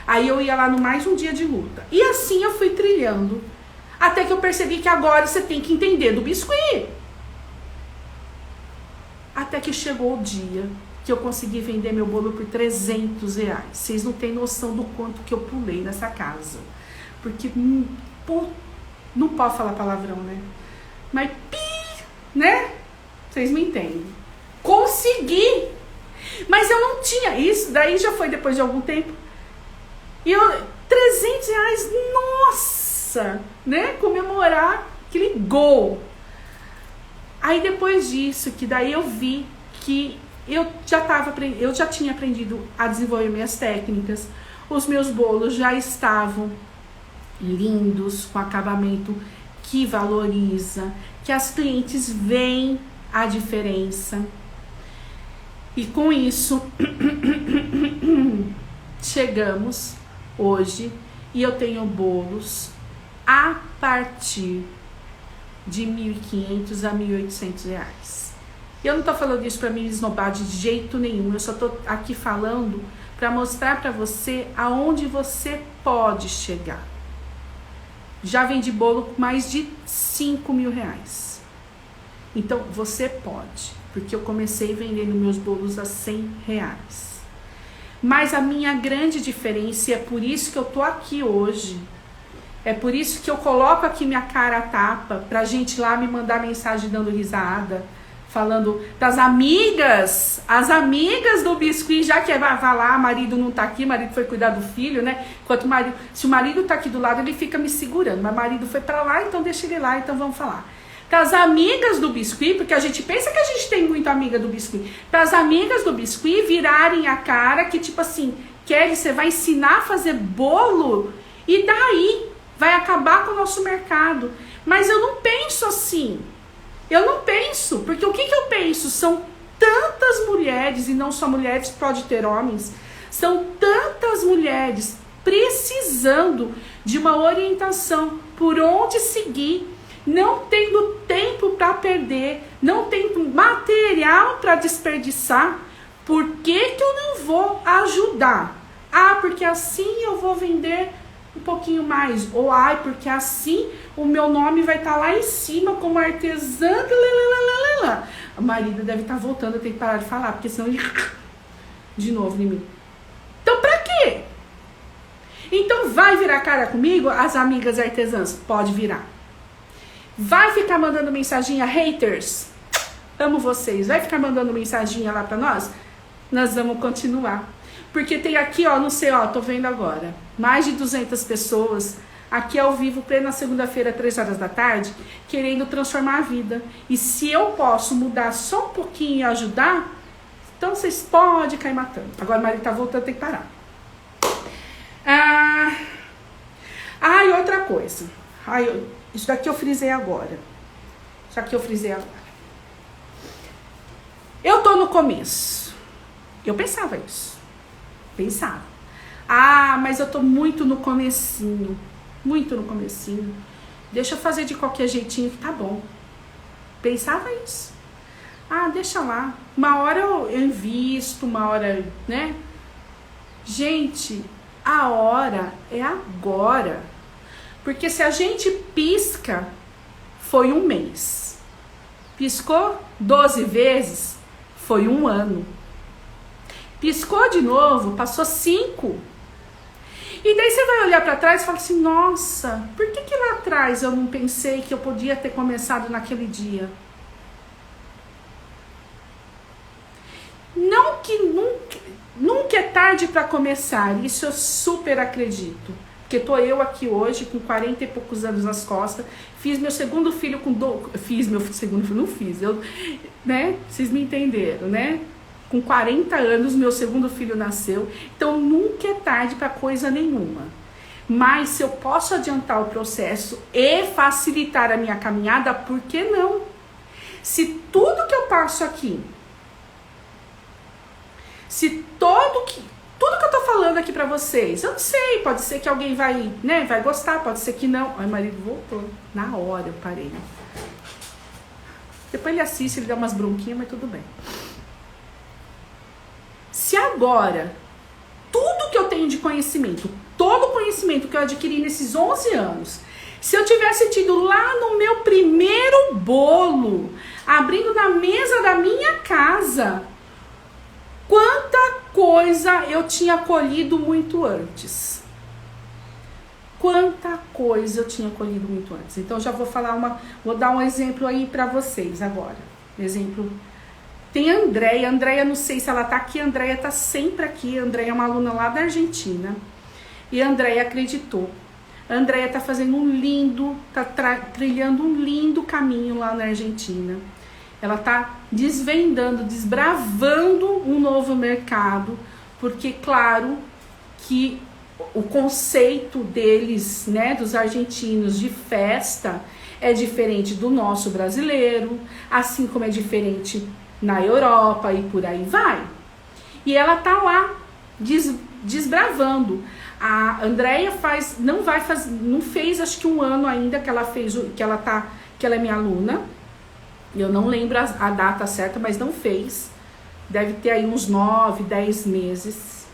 A: Aí eu ia lá no mais um dia de luta. E assim eu fui trilhando, até que eu percebi que agora você tem que entender do biscuit. Até que chegou o dia que eu consegui vender meu bolo por R$300. Vocês não têm noção do quanto que eu pulei nessa casa. Porque, não pode falar palavrão, né? Mas, né? Vocês me entendem. Consegui! Mas eu não tinha isso. Daí já foi depois de algum tempo. E eu, R$300, nossa! Né? Comemorar aquele gol. Aí depois disso, que daí eu vi que eu já tinha aprendido a desenvolver minhas técnicas, os meus bolos já estavam lindos, com acabamento que valoriza, que as clientes veem a diferença. E com isso, chegamos hoje e eu tenho bolos a partir de R$1.500 a R$1.800. Eu não tô falando isso pra me esnobar de jeito nenhum. Eu só tô aqui falando pra mostrar pra você aonde você pode chegar. Já vendi bolo com mais de 5 mil reais. Então, você pode. Porque eu comecei vendendo meus bolos a 100 reais. Mas a minha grande diferença, e é por isso que eu tô aqui hoje, é por isso que eu coloco aqui minha cara a tapa, pra gente lá me mandar mensagem dando risada, falando das amigas, as amigas do biscuit, já que vai lá, marido não tá aqui, marido foi cuidar do filho, né? Enquanto o marido, se o marido tá aqui do lado, ele fica me segurando, mas o marido foi pra lá, então deixa ele lá, então vamos falar. Das amigas do biscuit, porque a gente pensa que a gente tem muito amiga do biscuit, das amigas do biscuit virarem a cara que tipo assim, Kelly, você vai ensinar a fazer bolo e daí vai acabar com o nosso mercado. Mas eu não penso assim. Eu não penso, porque o que eu penso? São tantas mulheres, e não só mulheres, pode ter homens, são tantas mulheres precisando de uma orientação por onde seguir, não tendo tempo para perder, não tendo material para desperdiçar. Por que eu não vou ajudar? Ah, porque assim eu vou vender um pouquinho mais. Ou ai, porque assim o meu nome vai estar lá em cima como artesã. O marido deve estar voltando, eu tenho que parar de falar, porque senão ele de novo em mim. Então pra quê? Então vai virar cara comigo, as amigas artesãs? Pode virar. Vai ficar mandando mensaginha, haters? Amo vocês. Vai ficar mandando mensaginha lá pra nós? Nós vamos continuar. Porque tem aqui, ó, não sei, ó, tô vendo agora, mais de 200 pessoas aqui ao vivo, plena segunda-feira, 3 horas da tarde, querendo transformar a vida. E se eu posso mudar só um pouquinho e ajudar, então vocês podem cair matando. Agora o marido tá voltando, tem que parar. E outra coisa. Isso daqui eu frisei agora. Isso aqui eu frisei agora. Eu tô no começo. Eu pensava isso. Pensava. Mas eu tô muito no comecinho. Muito no comecinho. Deixa eu fazer de qualquer jeitinho que tá bom. Pensava isso. Deixa lá. Uma hora eu invisto, uma hora, né? Gente, a hora é agora. Porque se a gente pisca, foi 1 mês. Piscou 12 vezes, foi 1 ano. Piscou de novo, passou 5. E daí você vai olhar para trás e fala assim, nossa, por que lá atrás eu não pensei que eu podia ter começado naquele dia? Não que nunca é tarde para começar, isso eu super acredito. Porque tô eu aqui hoje com 40 e poucos anos nas costas, fiz meu segundo filho fiz meu segundo filho, não fiz, né? Vocês me entenderam, né? Com 40 anos, meu segundo filho nasceu. Então, nunca é tarde para coisa nenhuma. Mas se eu posso adiantar o processo e facilitar a minha caminhada, por que não? Se tudo que eu passo aqui, se tudo que eu tô falando aqui pra vocês, eu não sei, pode ser que alguém vai gostar, pode ser que não. Ai, o marido voltou. Na hora eu parei. Depois ele assiste, ele dá umas bronquinhas, mas tudo bem. Se agora, tudo que eu tenho de conhecimento, todo o conhecimento que eu adquiri nesses 11 anos, se eu tivesse tido lá no meu primeiro bolo, abrindo na mesa da minha casa, quanta coisa eu tinha colhido muito antes. Quanta coisa eu tinha colhido muito antes. Então já vou dar um exemplo aí pra vocês agora. Exemplo. Tem a Andréia, não sei se ela tá aqui, a Andréia tá sempre aqui, a Andréia é uma aluna lá da Argentina, e a Andréia acreditou. A Andréia tá fazendo trilhando um lindo caminho lá na Argentina. Ela tá desbravando um novo mercado, porque claro que o conceito deles, né, dos argentinos de festa, é diferente do nosso brasileiro, assim como é diferente na Europa e por aí vai. E ela tá lá desbravando. A Andréia não fez acho que 1 ano ainda que ela é minha aluna. Eu não lembro a data certa, mas não fez. Deve ter aí uns 9, 10 meses.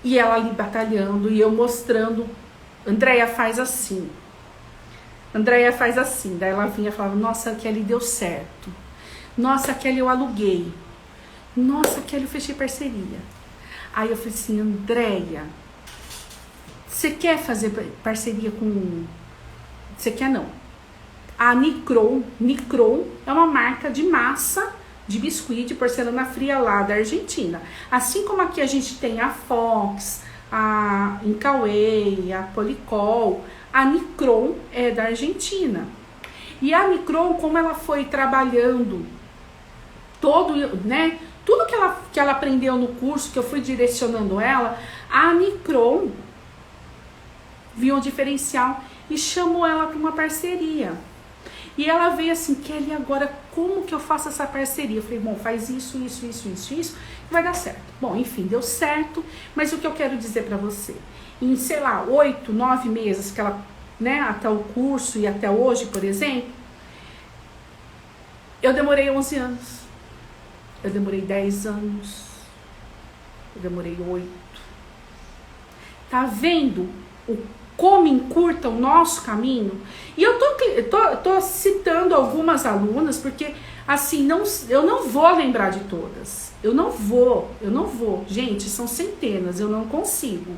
A: E ela ali batalhando e eu mostrando. Andréia, faz assim. Andréia, faz assim. Daí ela vinha e falava, nossa, Kelly, deu certo. Nossa, Kelly, eu aluguei. Nossa, Kelly, eu fechei parceria. Aí eu falei assim, Andréia, você quer fazer parceria com... Você quer não? A Nicron é uma marca de massa de biscuit de porcelana fria lá da Argentina. Assim como aqui a gente tem a Fox, a Incauê, a Policol, a Nicron é da Argentina. E a Nicron, como ela foi trabalhando todo, né, tudo que ela aprendeu no curso, que eu fui direcionando ela, a Nicron viu um diferencial e chamou ela para uma parceria. E ela veio assim, Kelly, agora como que eu faço essa parceria? Eu falei, bom, faz isso, que vai dar certo. Bom, enfim, deu certo, mas o que eu quero dizer pra você, em, sei lá, 8, 9 meses que ela, né, até o curso e até hoje, por exemplo, eu demorei 11 anos, eu demorei 10 anos, eu demorei 8. Tá vendo como encurta o nosso caminho? E eu tô citando algumas alunas, porque assim, eu não vou lembrar de todas. Eu não vou. Gente, são centenas, eu não consigo.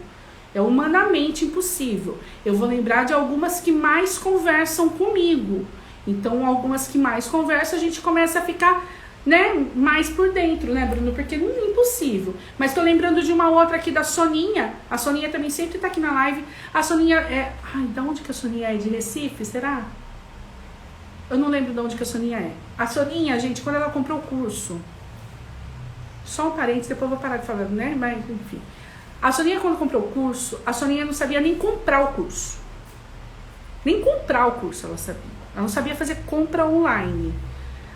A: É humanamente impossível. Eu vou lembrar de algumas que mais conversam comigo. Então, algumas que mais conversam, a gente começa a ficar, né, mais por dentro, né, Bruno? Porque não é impossível. Mas tô lembrando de uma outra aqui da Soninha. A Soninha também sempre tá aqui na live. A Soninha é... Ai, da onde que a Soninha é? De Recife, será? Eu não lembro de onde que a Soninha é. A Soninha, gente, quando ela comprou o curso... Só um parênteses, depois eu vou parar de falar, né? Mas, enfim. A Soninha, quando comprou o curso, a Soninha não sabia nem comprar o curso. Nem comprar o curso ela sabia. Ela não sabia fazer compra online.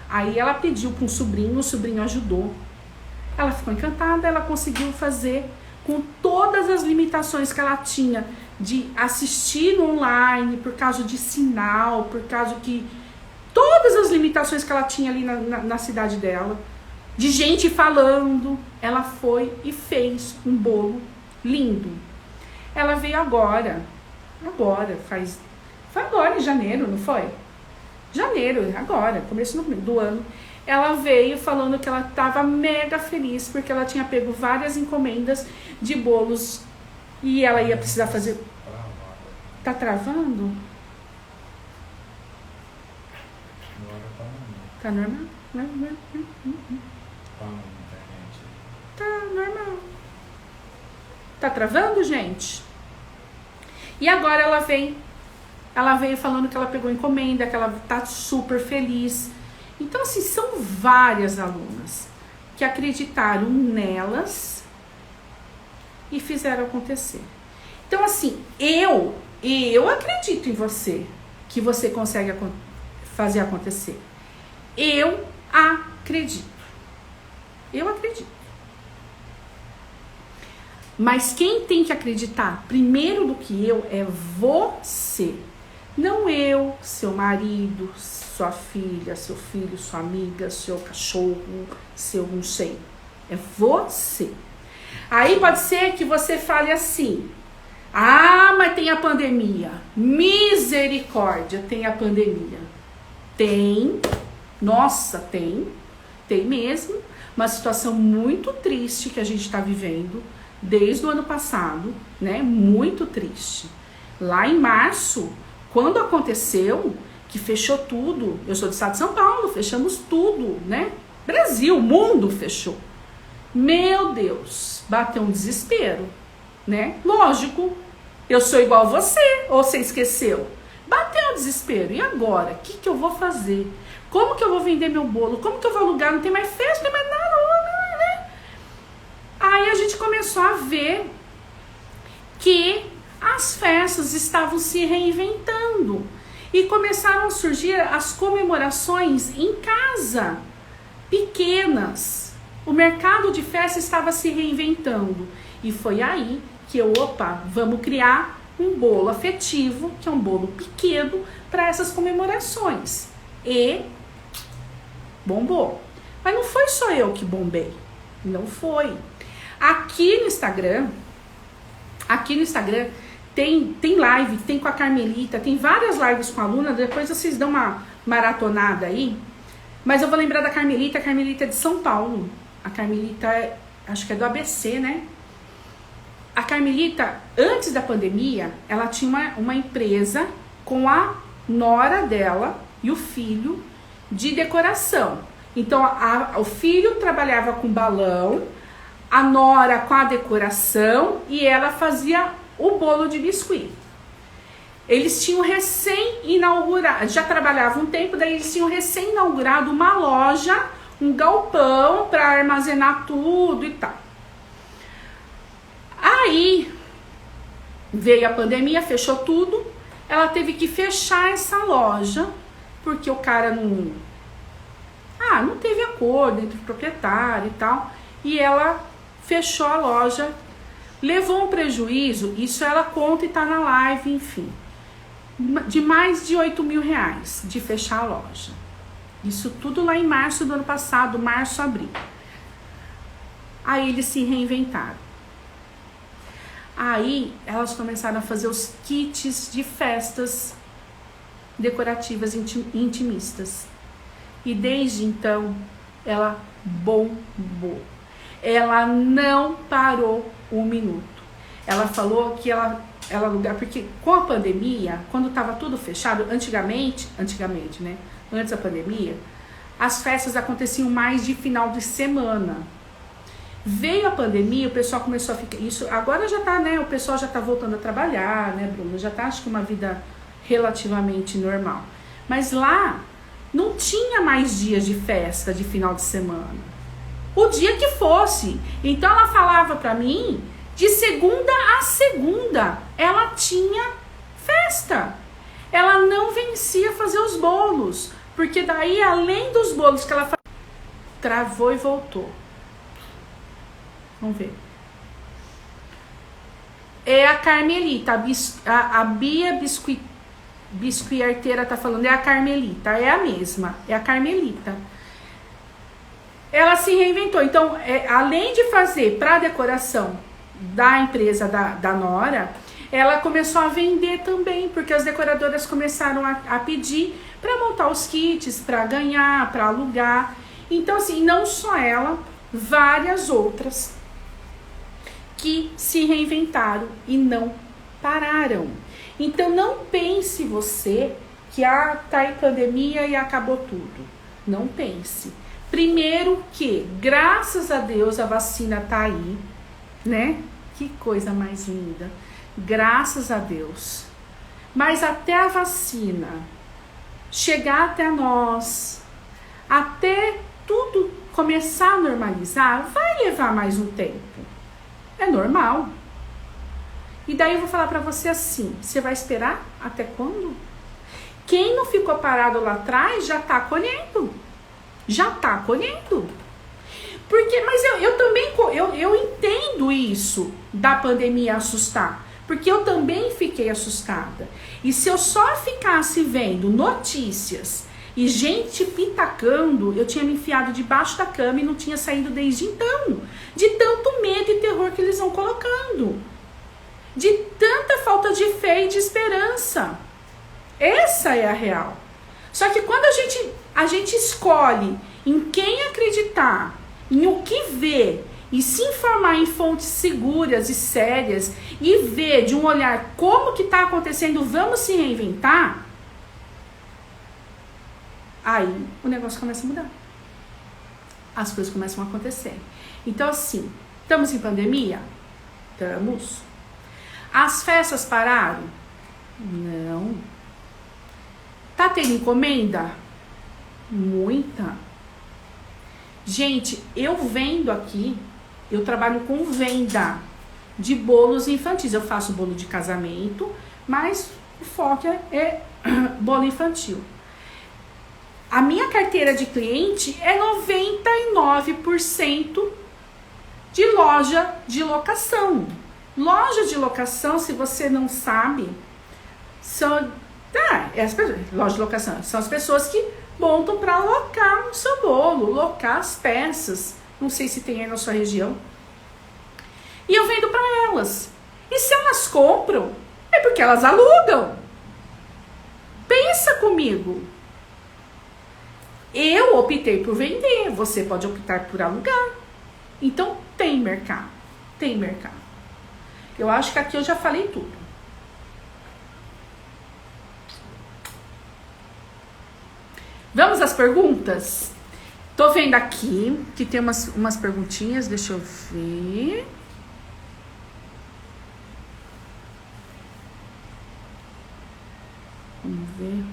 A: Aí ela pediu para um sobrinho, o sobrinho ajudou. Ela ficou encantada, ela conseguiu fazer com todas as limitações que ela tinha de assistir no online, por causa de sinal, por causa que... Todas as limitações que ela tinha ali na cidade dela, de gente falando, ela foi e fez um bolo lindo. Ela veio agora, foi agora em janeiro, não foi? Janeiro, agora, começo do ano, ela veio falando que ela estava mega feliz porque ela tinha pego várias encomendas de bolos e ela ia precisar fazer... Tá travando? Tá normal? Tá normal. Tá travando, gente? E agora ela veio falando que ela pegou encomenda, que ela tá super feliz. Então, assim, são várias alunas que acreditaram nelas e fizeram acontecer. Então, assim, eu acredito em você, que você consegue fazer acontecer. Eu acredito. Mas quem tem que acreditar primeiro do que eu é você. Não eu, seu marido, sua filha, seu filho, sua amiga, seu cachorro, seu não sei. É você. Aí pode ser que você fale assim: ah, mas tem a pandemia. Misericórdia, tem a pandemia. Tem, nossa, tem mesmo. Uma situação muito triste que a gente está vivendo desde o ano passado, né? Muito triste. Lá em março, quando aconteceu, que fechou tudo, eu sou do estado de São Paulo, fechamos tudo, né? Brasil, mundo fechou. Meu Deus, bateu um desespero, né? Lógico, eu sou igual a você, ou você esqueceu? Bateu um desespero, e agora? O que eu vou fazer? Como que eu vou vender meu bolo? Como que eu vou alugar? Não tem mais festa, não tem mais nada, né? Aí a gente começou a ver que as festas estavam se reinventando e começaram a surgir as comemorações em casa, pequenas. O mercado de festa estava se reinventando e foi aí que vamos criar um bolo afetivo, que é um bolo pequeno, para essas comemorações. E bombou. Mas não foi só eu que bombei, não foi. Aqui no Instagram tem live, tem com a Carmelita, tem várias lives com a aluna, depois vocês dão uma maratonada aí. Mas eu vou lembrar da Carmelita, a Carmelita é de São Paulo. A Carmelita, acho que é do ABC, né? A Carmelita, antes da pandemia, ela tinha uma empresa com a nora dela e o filho de decoração. Então, o filho trabalhava com balão, a nora com a decoração e ela fazia o bolo de biscuit. Eles tinham recém-inaugurado, já trabalhavam um tempo, daí eles tinham recém-inaugurado uma loja, um galpão para armazenar tudo e tal. Aí veio a pandemia, fechou tudo, ela teve que fechar essa loja, porque o cara não teve acordo entre o proprietário e tal, e ela fechou a loja, levou um prejuízo, isso ela conta e tá na live, enfim, de mais de 8 mil reais de fechar a loja. Isso tudo lá em março do ano passado, março, abril. Aí eles se reinventaram. Aí elas começaram a fazer os kits de festas decorativas intimistas. E desde então ela bombou. Ela não parou um minuto. Ela falou que ela alugar, porque com a pandemia, quando estava tudo fechado, antigamente, né? Antes da pandemia, as festas aconteciam mais de final de semana. Veio a pandemia, o pessoal começou a ficar... Isso agora já tá, né? O pessoal já tá voltando a trabalhar, né, Bruna? Já tá, acho que uma vida relativamente normal. Mas lá não tinha mais dias de festa de final de semana. O dia que fosse. Então ela falava pra mim, de segunda a segunda, ela tinha festa. Ela não vencia fazer os bolos. Porque daí, além dos bolos que ela fazia, travou e voltou. Vamos ver. É a Carmelita, a Bia Biscuiterteira tá falando, é a Carmelita, é a mesma, é a Carmelita. Ela se reinventou, então, além de fazer para decoração da empresa da nora, ela começou a vender também, porque as decoradoras começaram a pedir para montar os kits, para ganhar, para alugar. Então, assim, não só ela, várias outras que se reinventaram e não pararam. Então não pense você que tá em pandemia e acabou tudo. Não pense. Primeiro que, graças a Deus, a vacina tá aí, né? Que coisa mais linda. Graças a Deus. Mas até a vacina chegar até nós, até tudo começar a normalizar, vai levar mais um tempo. É normal. E daí eu vou falar pra você assim, você vai esperar até quando? Quem não ficou parado lá atrás já tá colhendo. Já tá colhendo. Porque, mas eu também eu entendo isso da pandemia assustar. Porque eu também fiquei assustada. E se eu só ficasse vendo notícias e gente pitacando, eu tinha me enfiado debaixo da cama e não tinha saído desde então. De tanto medo e terror que eles vão colocando. De tanta falta de fé e de esperança. Essa é a real. Só que quando a gente escolhe em quem acreditar, em o que ver, e se informar em fontes seguras e sérias, e ver de um olhar como que está acontecendo, vamos se reinventar, aí o negócio começa a mudar. As coisas começam a acontecer. Então, assim, estamos em pandemia? Estamos. As festas pararam? Não. Tá tendo encomenda? Muita. Gente, eu vendo aqui, eu trabalho com venda de bolos infantis. Eu faço bolo de casamento, mas o foco é bolo infantil. A minha carteira de cliente é 99% de loja de locação. Loja de locação, se você não sabe, são loja de locação são as pessoas que montam para alocar no seu bolo, locar as peças. Não sei se tem aí na sua região. E eu vendo para elas. E se elas compram, é porque elas alugam. Pensa comigo. Eu optei por vender, você pode optar por alugar. Então tem mercado, tem mercado. Eu acho que aqui eu já falei tudo. Vamos às perguntas? Tô vendo aqui que tem umas perguntinhas, deixa eu ver. Vamos ver.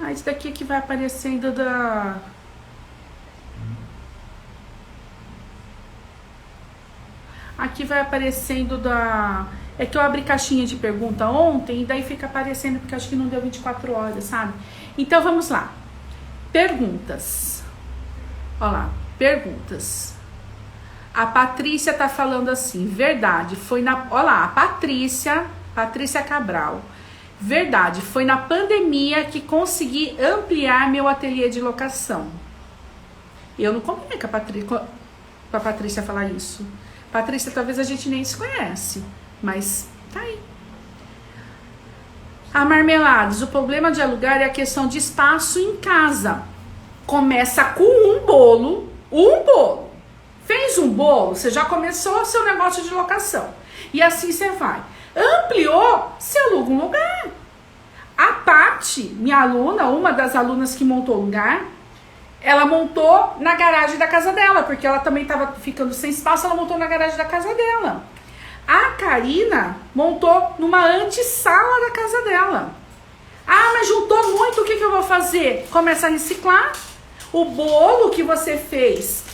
A: Ah, isso daqui que vai aparecendo da... Aqui vai aparecendo da... É que eu abri caixinha de pergunta ontem e daí fica aparecendo porque acho que não deu 24 horas, sabe? Então vamos lá. Perguntas. Olha lá, perguntas. A Patrícia tá falando assim, verdade, foi na... Olha lá, a Patrícia Cabral. Verdade, foi na pandemia que consegui ampliar meu ateliê de locação. Eu não combinei com a Patrícia falar isso. Patrícia, talvez a gente nem se conhece, mas tá aí. A Marmeladas, o problema de alugar é a questão de espaço em casa. Começa com um bolo. Fez um bolo, você já começou o seu negócio de locação. E assim você vai. Ampliou, você aluga um lugar. A Paty, minha aluna, uma das alunas que montou o lugar, ela montou na garagem da casa dela, porque ela também estava ficando sem espaço, ela montou na garagem da casa dela. A Karina montou numa antessala da casa dela. Ah, mas juntou muito, o que eu vou fazer? Começa a reciclar. O bolo que você fez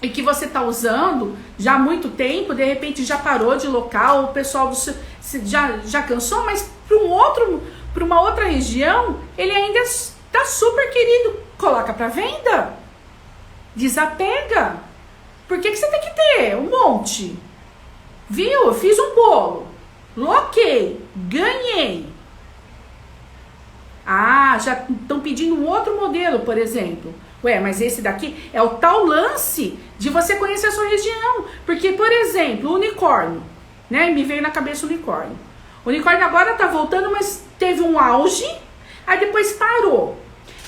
A: e que você está usando já há muito tempo, de repente já parou de local, o pessoal já cansou, mas para uma outra região, ele ainda está super querido. Coloca para venda. Desapega. Por que você tem que ter um monte? Viu? Eu fiz um bolo. Loquei. Ganhei. Ah, já estão pedindo um outro modelo, por exemplo. Ué, mas esse daqui é o tal lance de você conhecer a sua região. Porque, por exemplo, o unicórnio, né? Me veio na cabeça o unicórnio. O unicórnio agora tá voltando, mas teve um auge, aí depois parou.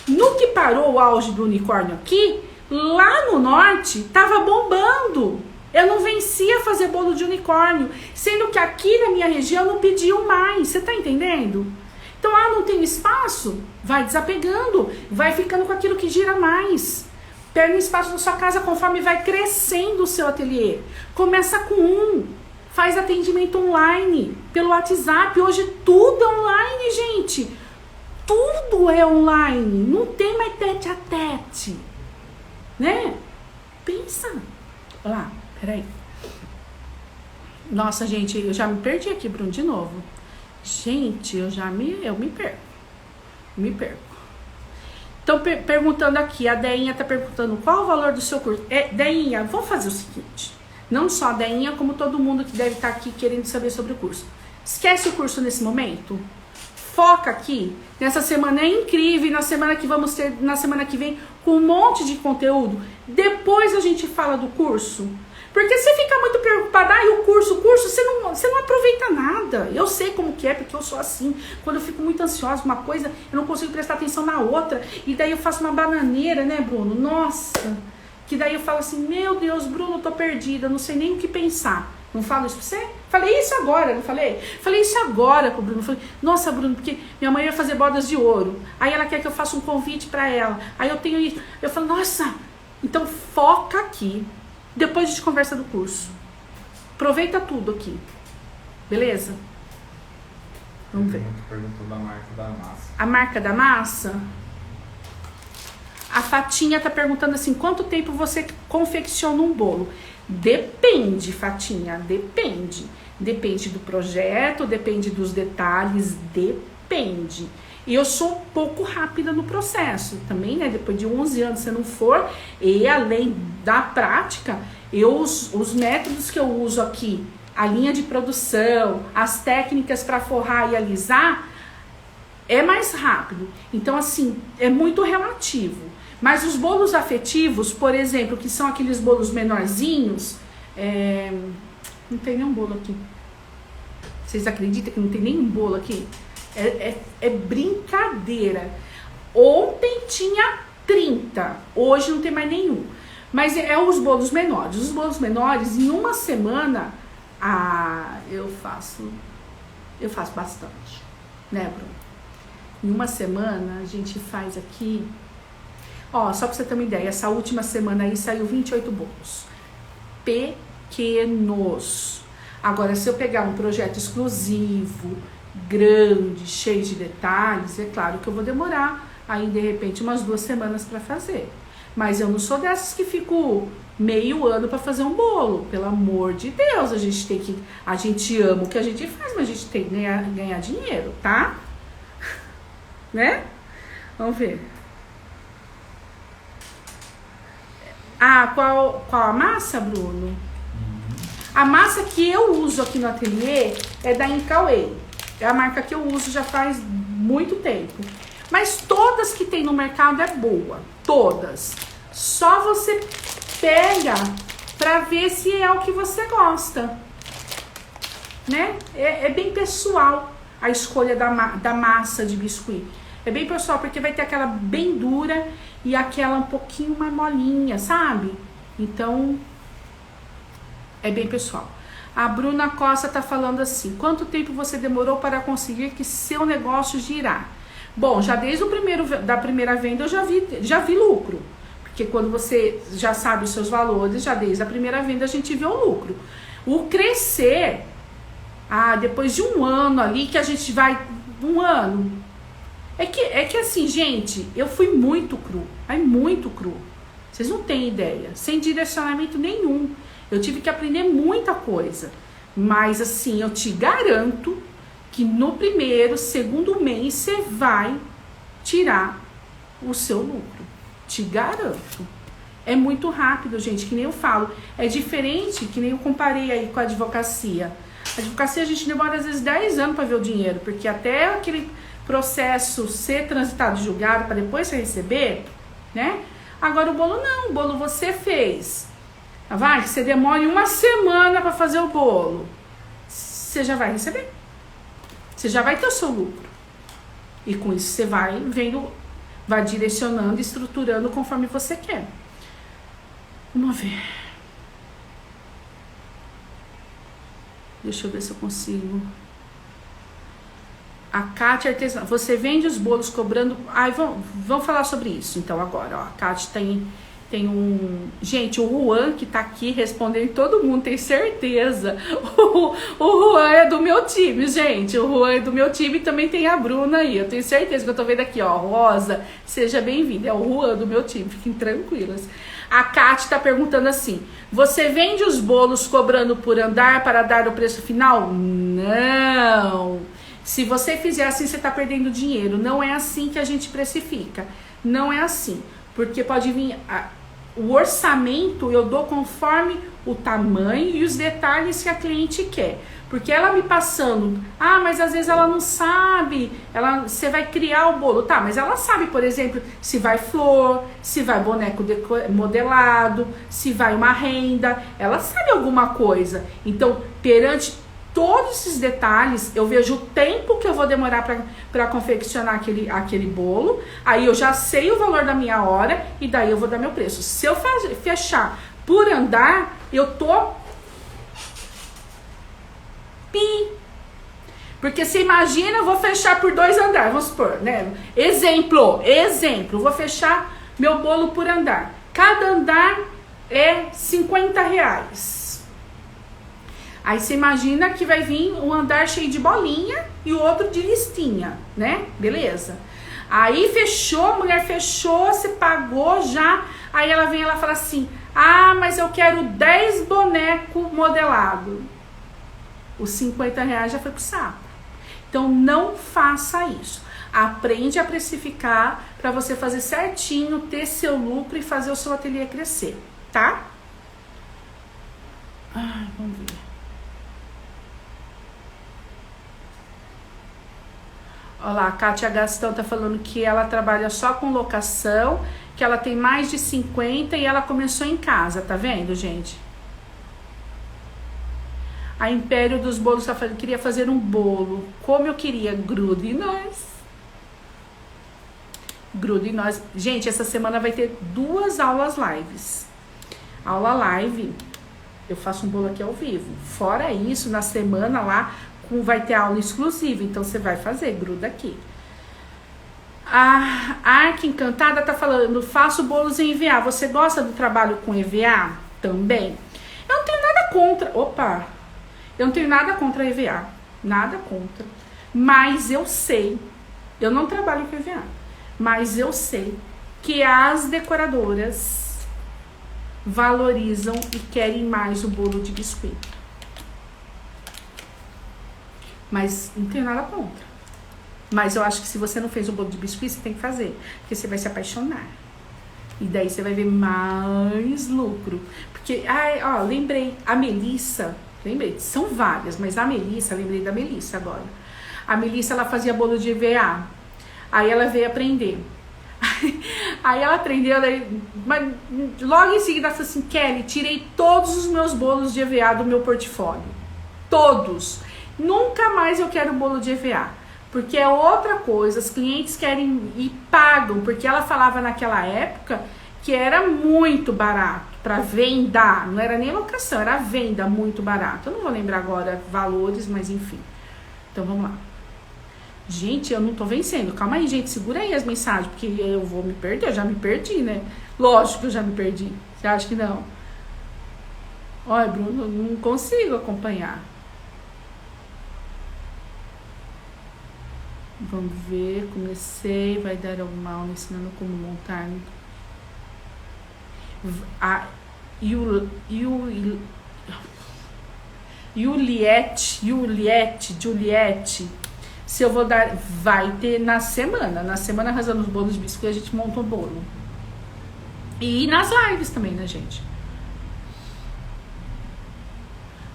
A: No que parou o auge do unicórnio aqui, lá no norte, tava bombando. Eu não vencia fazer bolo de unicórnio, sendo que aqui na minha região não pediam mais. Você tá entendendo? Então, não tem espaço, vai desapegando, vai ficando com aquilo que gira mais. Pega um espaço na sua casa conforme vai crescendo o seu ateliê. Começa com faz atendimento online, pelo WhatsApp. Hoje tudo é online, gente. Tudo é online, não tem mais tete a tete, né? Pensa. Olha lá, peraí. Nossa, gente, eu já me perdi aqui, Bruno, de novo. Gente, eu me perco. Então, perguntando aqui, a Deinha tá perguntando qual o valor do seu curso. Deinha, vamos fazer o seguinte. Não só a Deinha, como todo mundo que deve estar aqui querendo saber sobre o curso. Esquece o curso nesse momento. Foca aqui. Nessa semana é incrível. Na semana que vamos ter, na semana que vem, com um monte de conteúdo. Depois a gente fala do curso. Porque você fica muito preocupada, e o curso, você não aproveita nada. Eu sei como que é, porque eu sou assim. Quando eu fico muito ansiosa uma coisa, eu não consigo prestar atenção na outra. E daí eu faço uma bananeira, né, Bruno? Nossa! Que daí eu falo assim, meu Deus, Bruno, eu tô perdida, não sei nem o que pensar. Não falo isso pra você? Falei isso agora, não falei? Falei isso agora pro Bruno. Falei, nossa, Bruno, porque minha mãe vai fazer bodas de ouro. Aí ela quer que eu faça um convite pra ela. Aí eu tenho isso. Eu falo, nossa, então foca aqui. Depois a gente conversa do curso. Aproveita tudo aqui. Beleza? Vamos ver.
B: Perguntou da marca da massa.
A: A marca da massa? A Fatinha tá perguntando assim, quanto tempo você confecciona um bolo? Depende, Fatinha, depende. Depende do projeto, depende dos detalhes, depende. E eu sou um pouco rápida no processo também, né? Depois de 11 anos, se não for, e além da prática, Os métodos que eu uso aqui, a linha de produção, as técnicas para forrar e alisar, é mais rápido. Então, assim, é muito relativo. Mas os bolos afetivos, por exemplo, que são aqueles bolos menorzinhos, não tem nenhum bolo aqui. Vocês acreditam que não tem nenhum bolo aqui? É brincadeira. Ontem tinha 30, hoje não tem mais nenhum. Mas é os bolos menores. Os bolos menores, em uma semana, eu faço bastante, né, Bruno? Em uma semana, a gente faz aqui, ó, só pra você ter uma ideia, essa última semana aí saiu 28 bolos. Pequenos. Agora, se eu pegar um projeto exclusivo, grande, cheio de detalhes, é claro que eu vou demorar aí, de repente, umas 2 semanas para fazer. Mas eu não sou dessas que fico meio ano para fazer um bolo. Pelo amor de Deus, a gente ama o que a gente faz, mas a gente tem que ganhar dinheiro, tá? Né? Vamos ver. Qual a massa, Bruno? A massa que eu uso aqui no ateliê é da Incauê. É a marca que eu uso já faz muito tempo. Mas todas que tem no mercado é boa. Todas. Só você pega pra ver se é o que você gosta. Né? É bem pessoal a escolha da massa de biscuit. É bem pessoal, porque vai ter aquela bem dura e aquela um pouquinho mais molinha, sabe? Então, é bem pessoal. A Bruna Costa tá falando assim: quanto tempo você demorou para conseguir que seu negócio girar? Bom, já desde da primeira venda eu já vi lucro. Porque quando você já sabe os seus valores, já desde a primeira venda a gente vê o lucro. O crescer, depois de um ano ali, que a gente vai... Um ano. É que assim, gente, eu fui muito cru. Muito cru. Vocês não têm ideia. Sem direcionamento nenhum. Eu tive que aprender muita coisa. Mas assim, eu te garanto que no primeiro, segundo mês, você vai tirar o seu lucro. Te garanto. É muito rápido, gente, que nem eu falo. É diferente, que nem eu comparei aí com a advocacia. A advocacia a gente demora às vezes 10 anos para ver o dinheiro, porque até aquele processo ser transitado e julgado para depois você receber, né? Agora o bolo não, o bolo você fez. Vai, que você demore 1 semana para fazer o bolo. Você já vai receber. Você já vai ter o seu lucro. E com isso você vai vendo, vai direcionando, estruturando conforme você quer. Vamos ver. Deixa eu ver se eu consigo. A Kátia Artesã. Você vende os bolos cobrando... Vamos falar sobre isso então agora. Ó, a Kátia tem um... Gente, o Juan que tá aqui respondendo todo mundo, tem certeza. O Juan é do meu time, gente. O Juan é do meu time e também tem a Bruna aí. Eu tenho certeza que eu tô vendo aqui, ó. Rosa, seja bem-vinda. É o Juan do meu time, fiquem tranquilas. A Kátia tá perguntando assim: você vende os bolos cobrando por andar para dar o preço final? Não. Se você fizer assim, você tá perdendo dinheiro. Não é assim que a gente precifica. Não é assim. Porque pode vir... O orçamento eu dou conforme o tamanho e os detalhes que a cliente quer. Porque ela me passando, mas às vezes ela não sabe, você vai criar o bolo, tá, mas ela sabe, por exemplo, se vai flor, se vai boneco modelado, se vai uma renda, ela sabe alguma coisa. Então, perante todos esses detalhes, eu vejo o tempo que eu vou demorar para confeccionar aquele bolo, aí eu já sei o valor da minha hora e daí eu vou dar meu preço. Se eu fechar por andar, eu tô... Porque você imagina, eu vou fechar por 2 andares, vamos supor, né? Exemplo, vou fechar meu bolo por andar. Cada andar é R$50. Aí você imagina que vai vir um andar cheio de bolinha e o outro de listinha, né? Beleza. Aí fechou, a mulher fechou, você pagou já. Aí ela vem e ela fala assim: mas eu quero 10 bonecos modelados. Os R$50 já foi pro saco. Então não faça isso. Aprende a precificar para você fazer certinho, ter seu lucro e fazer o seu ateliê crescer, tá? Vamos ver. Olha lá, a Kátia Gastão tá falando que ela trabalha só com locação, que ela tem mais de 50 e ela começou em casa, tá vendo, gente? A Império dos Bolos tá falando, queria fazer um bolo. Como eu queria, gruda em nós. Gruda em nós. Gente, essa semana vai ter 2 aulas lives. Aula live, eu faço um bolo aqui ao vivo. Fora isso, na semana lá, vai ter aula exclusiva. Então, você vai fazer, gruda aqui. A Arca Encantada tá falando, faço bolos em EVA. Você gosta do trabalho com EVA? Também. Eu não tenho nada contra. Opa! Eu não tenho nada contra EVA. Nada contra. Mas eu sei, eu não trabalho com EVA, mas eu sei que as decoradoras valorizam e querem mais o bolo de biscuit. Mas não tenho nada contra. Mas eu acho que se você não fez o bolo de biscuit, você tem que fazer. Porque você vai se apaixonar. E daí você vai ver mais lucro. Porque, ó, lembrei, a Melissa, são várias, mas a Melissa, lembrei da Melissa agora. A Melissa, ela fazia bolo de EVA. Aí ela veio aprender. Aí ela aprendeu, mas logo em seguida ela falou assim, Kelly, tirei todos os meus bolos de EVA do meu portfólio. Todos. Nunca mais eu quero bolo de EVA. Porque é outra coisa, os clientes querem e pagam, porque ela falava naquela época que era muito barato para venda, não era nem locação, era venda muito barato. Eu não vou lembrar agora valores, mas enfim. Então vamos lá. Gente, eu não tô vencendo. Calma aí, gente, segura aí as mensagens, porque eu vou me perder, eu já me perdi, né? Lógico que eu já me perdi. Você acha que não? Olha, Bruno, não consigo acompanhar. Vamos ver, comecei, vai dar algum mal ensinando como montar. Juliette, se eu vou dar, vai ter na semana arrasando os bolos de biscoito, a gente monta um bolo. E nas lives também, né, gente?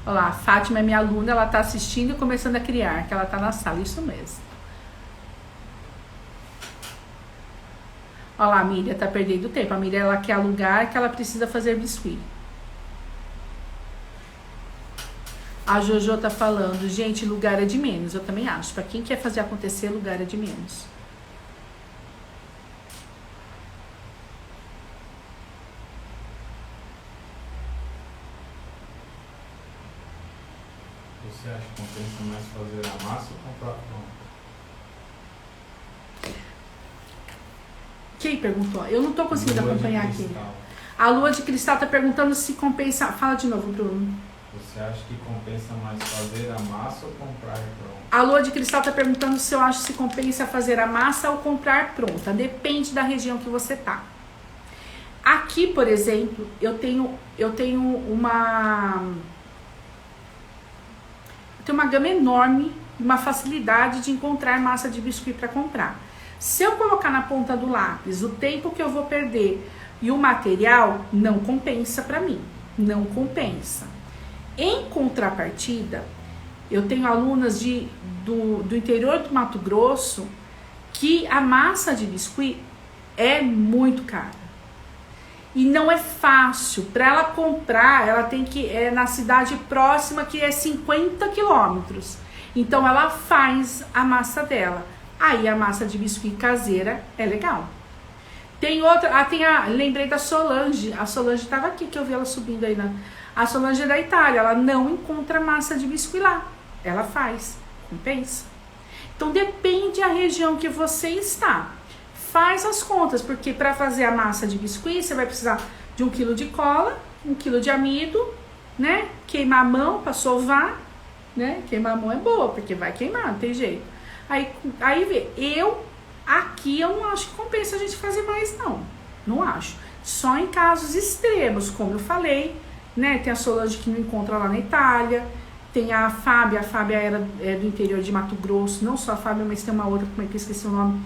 A: Olha lá, a Fátima é minha aluna, ela tá assistindo e começando a criar, que ela tá na sala, isso mesmo. Olha lá, a Miriam tá perdendo tempo. A Miriam, ela quer alugar, que ela precisa fazer biscuit. A Jojo tá falando, gente, lugar é de menos. Eu também acho. Pra quem quer fazer acontecer, lugar é de menos.
B: Você acha que compensa mais fazer a massa ou comprar pronto?
A: Quem perguntou? Eu não tô conseguindo acompanhar aqui. A Lua de Cristal tá perguntando se compensa. Fala de novo, Bruno.
B: Você acha que compensa mais fazer a massa ou comprar pronto?
A: A Lua de Cristal tá perguntando se eu acho se compensa fazer a massa ou comprar pronta. Depende da região que você tá. Aqui, por exemplo, eu tenho uma gama enorme, uma facilidade de encontrar massa de biscuit para comprar. Se eu colocar na ponta do lápis o tempo que eu vou perder e o material, não compensa para mim. Não compensa. Em contrapartida, eu tenho alunas do interior do Mato Grosso que a massa de biscuit é muito cara. E não é fácil. Para ela comprar, ela tem que ir na cidade próxima, que é 50 quilômetros. Então, ela faz a massa dela. Aí, a massa de biscuit caseira é legal. Tem outra... lembrei da Solange. A Solange estava aqui, que eu vi ela subindo aí. A Solange é da Itália. Ela não encontra massa de biscuit lá. Ela faz. Compensa. Então, depende da região que você está. Faz as contas, porque para fazer a massa de biscuit, você vai precisar de 1 quilo de cola, 1 quilo de amido, né? Queimar a mão para sovar, né? Queimar a mão é boa, porque vai queimar, não tem jeito. Aí vê, aqui eu não acho que compensa a gente fazer mais, não. Não acho. Só em casos extremos, como eu falei, né? Tem a Solange que não encontra lá na Itália, tem a Fábia era do interior de Mato Grosso, não só a Fábia, mas tem uma outra, como é que eu esqueci o nome?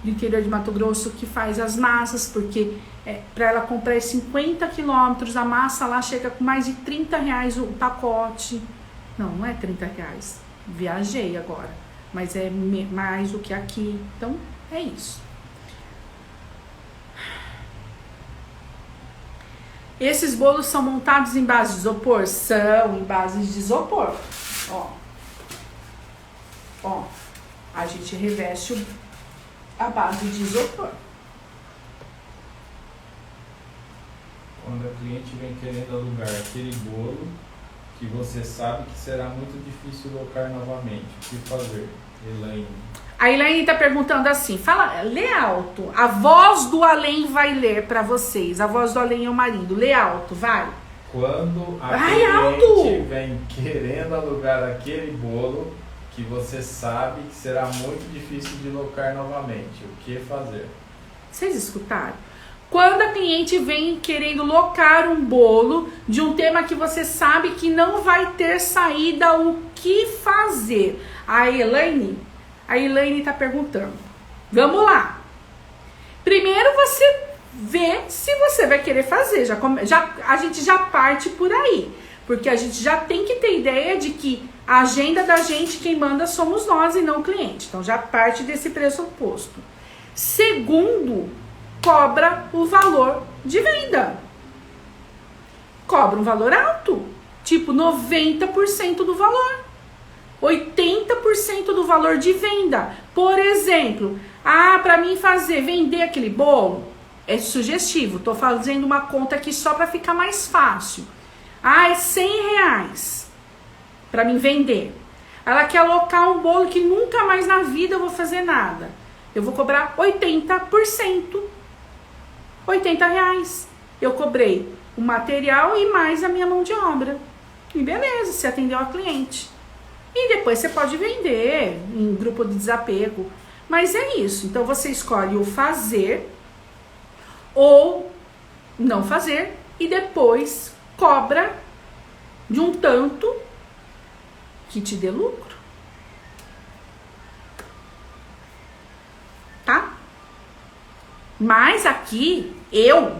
A: do interior de Mato Grosso que faz as massas, porque para ela comprar 50 quilômetros, a massa lá chega com mais de R$30 o pacote. Não é R$30, viajei agora, mas é mais do que aqui, então é isso. Esses bolos são montados em base de isopor? São em base de isopor. Ó, a gente reveste a base de isopor.
B: Quando a cliente vem querendo alugar aquele bolo que você sabe que será muito difícil locar novamente, o que fazer? Elaine.
A: A Elaine está perguntando assim, lê alto. A voz do além vai ler para vocês. A voz do além é o marido. Lê alto, vai.
B: Quando a cliente vem querendo alugar aquele bolo que você sabe que será muito difícil de locar novamente, o que fazer?
A: Vocês escutaram? Quando a cliente vem querendo locar um bolo de um tema que você sabe que não vai ter saída, o que fazer? A Elaine está perguntando. Vamos lá. Primeiro você vê se você vai querer fazer. A gente já parte por aí. Porque a gente já tem que ter ideia de que a agenda da gente, quem manda somos nós e não o cliente. Então já parte desse pressuposto. Segundo, cobra o valor de venda. Cobra um valor alto. Tipo 90% do valor. 80% do valor de venda. Por exemplo, para mim vender aquele bolo, é sugestivo. Tô fazendo uma conta aqui só para ficar mais fácil. É R$100 para mim vender. Ela quer alocar um bolo que nunca mais na vida eu vou fazer nada. Eu vou cobrar 80%. R$80. Eu cobrei o material e mais a minha mão de obra. E beleza, você atendeu a cliente. E depois você pode vender em grupo de desapego. Mas é isso. Então você escolhe o fazer ou não fazer e depois cobra de um tanto que te dê lucro. Tá? Mas aqui eu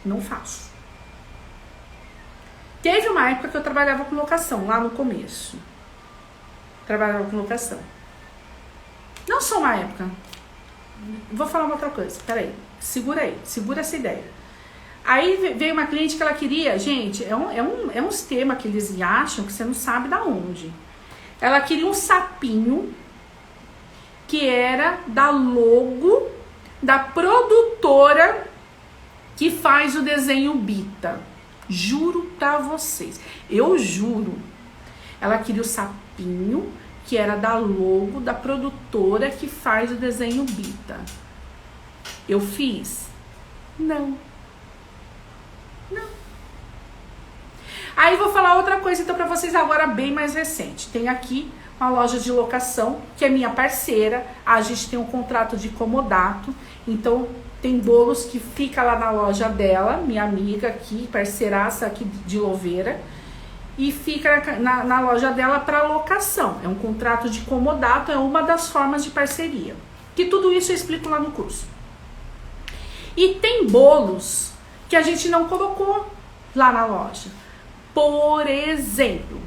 A: não faço. Teve uma época que eu trabalhava com locação, lá no começo. Trabalhava com locação. Não só uma época. Vou falar uma outra coisa. Peraí. Segura essa ideia. Aí veio uma cliente que ela queria... Gente, é uns temas que eles acham que você não sabe da onde. Ela queria um sapinho que era da logo da produtora que faz o desenho Bita. Juro pra vocês. Eu juro. Ela queria o sapinho que era da logo da produtora que faz o desenho Bita. Eu fiz? Não. Aí vou falar outra coisa então pra vocês agora bem mais recente. Tem aqui uma loja de locação que é minha parceira. A gente tem um contrato de comodato. Então tem bolos que fica lá na loja dela, minha amiga aqui, parceiraça aqui de Louveira. E fica na loja dela para locação. É um contrato de comodato, é uma das formas de parceria. Que tudo isso eu explico lá no curso. E tem bolos que a gente não colocou lá na loja. Por exemplo,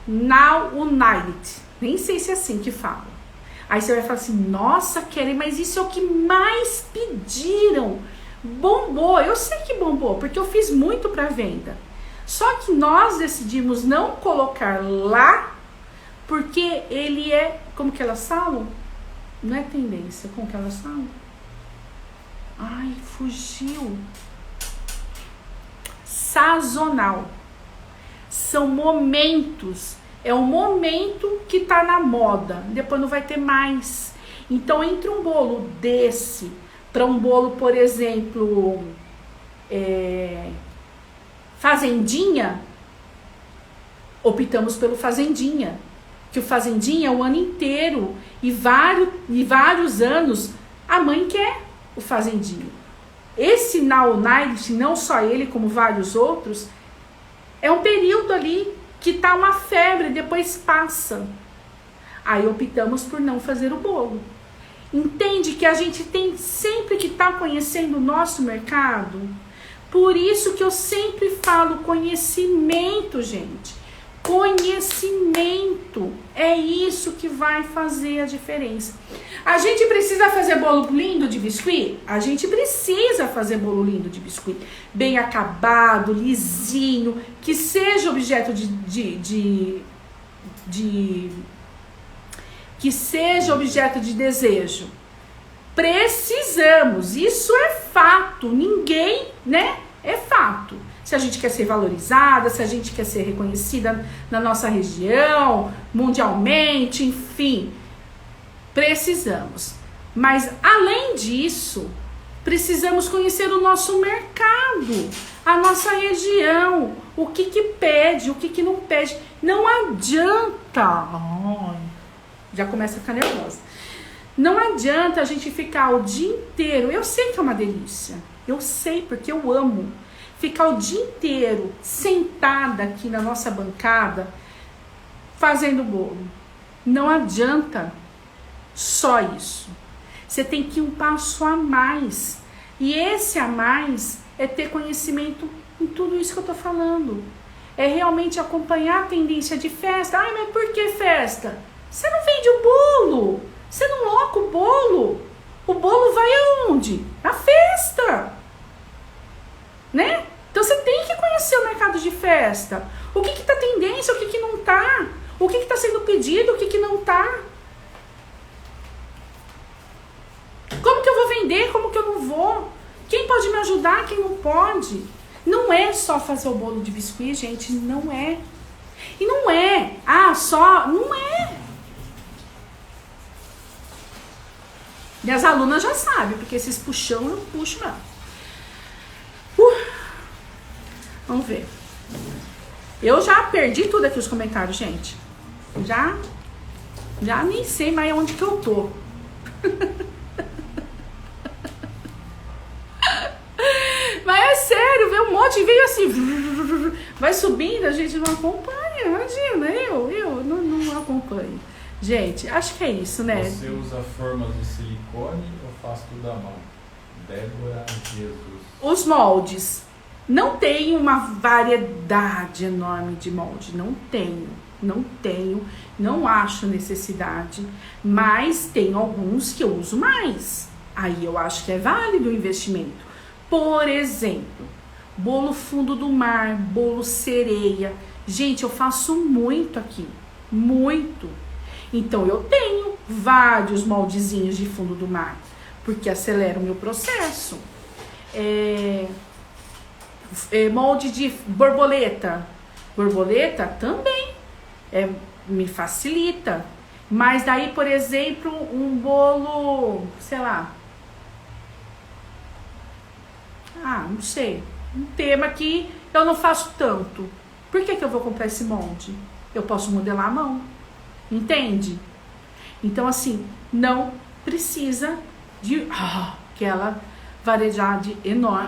A: Now United. Nem sei se é assim que fala. Aí você vai falar assim, nossa, Kelly, mas isso é o que mais pediram. Bombou, eu sei que bombou, porque eu fiz muito para venda. Só que nós decidimos não colocar lá, porque ele é, como que elas falam? Não é tendência, como que elas falam? Ai, fugiu. Sazonal. São momentos. É um momento que tá na moda. Depois não vai ter mais. Então, entre um bolo desse para um bolo, por exemplo, fazendinha, optamos pelo fazendinha. Que o fazendinha é o ano inteiro. E vários anos a mãe quer o fazendinho. Esse Now Night, não só ele, como vários outros, é um período ali que tá uma febre, depois passa. Aí optamos por não fazer o bolo. Entende que a gente tem sempre que estar conhecendo o nosso mercado? Por isso que eu sempre falo conhecimento, gente. Conhecimento é isso que vai fazer a diferença. A gente precisa fazer bolo lindo de biscuit? A gente precisa fazer bolo lindo de biscuit. Bem acabado, lisinho, que seja objeto que seja objeto de desejo. Precisamos, isso é fato, ninguém, né? É fato. Se a gente quer ser valorizada, se a gente quer ser reconhecida na nossa região, mundialmente, enfim, precisamos. Mas, além disso, precisamos conhecer o nosso mercado, a nossa região, o que pede, o que não pede. Não adianta, já começa a ficar nervosa. Não adianta a gente ficar o dia inteiro, eu sei que é uma delícia, eu sei porque eu amo, ficar o dia inteiro sentada aqui na nossa bancada fazendo bolo. Não adianta só isso. Você tem que ir um passo a mais. E esse a mais é ter conhecimento em tudo isso que eu tô falando. É realmente acompanhar a tendência de festa. Ai, mas por que festa? Você não vende o bolo. Você não loca o bolo. O bolo vai aonde? Na festa. Né? Então você tem que conhecer o mercado de festa. O que tá tendência, o que não tá. O que tá sendo pedido, o que não tá. Como que eu vou vender, como que eu não vou? Quem pode me ajudar, quem não pode? Não é só fazer o bolo de biscuit, gente, não é. E não é, não é. Minhas alunas já sabem, porque esses puxão eu não puxo não. Vamos ver. Eu já perdi tudo aqui os comentários, gente. Já nem sei mais onde que eu tô. Mas é sério, veio um monte, veio assim, vai subindo, a gente não acompanha, imagina, eu não acompanho. Gente, acho que é isso, né?
B: Você usa formas de silicone ou faz tudo à mão? Débora Jesus.
A: Os moldes. Não tenho uma variedade enorme de molde, não tenho, não acho necessidade, mas tem alguns que eu uso mais. Aí eu acho que é válido o investimento. Por exemplo, bolo fundo do mar, bolo sereia. Gente, eu faço muito aqui, muito. Então eu tenho vários moldezinhos de fundo do mar, porque acelera o meu processo. Molde de borboleta. Borboleta também me facilita. Mas daí, por exemplo, um bolo, sei lá. Não sei. Um tema que eu não faço tanto. Por que eu vou comprar esse molde? Eu posso modelar à mão. Entende? Então, assim, não precisa de aquela variedade enorme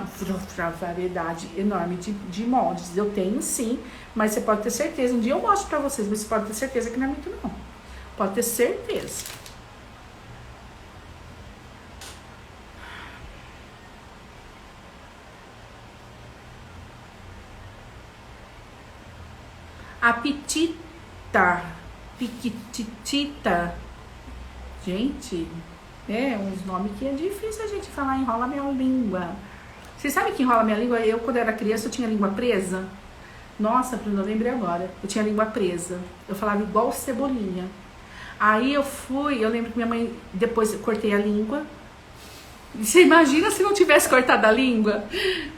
A: de moldes. Eu tenho sim, mas você pode ter certeza. Um dia eu mostro pra vocês, mas você pode ter certeza que não é muito não. Pode ter certeza. A Piquitita. Gente, uns nomes que é difícil a gente falar, enrola minha língua. Vocês sabem que enrola minha língua? Eu, quando era criança, eu tinha a língua presa. Nossa, Bruno, eu lembrei agora. Eu tinha a língua presa. Eu falava igual Cebolinha. Aí eu lembro que minha mãe, depois eu cortei a língua. Você imagina se não tivesse cortado a língua?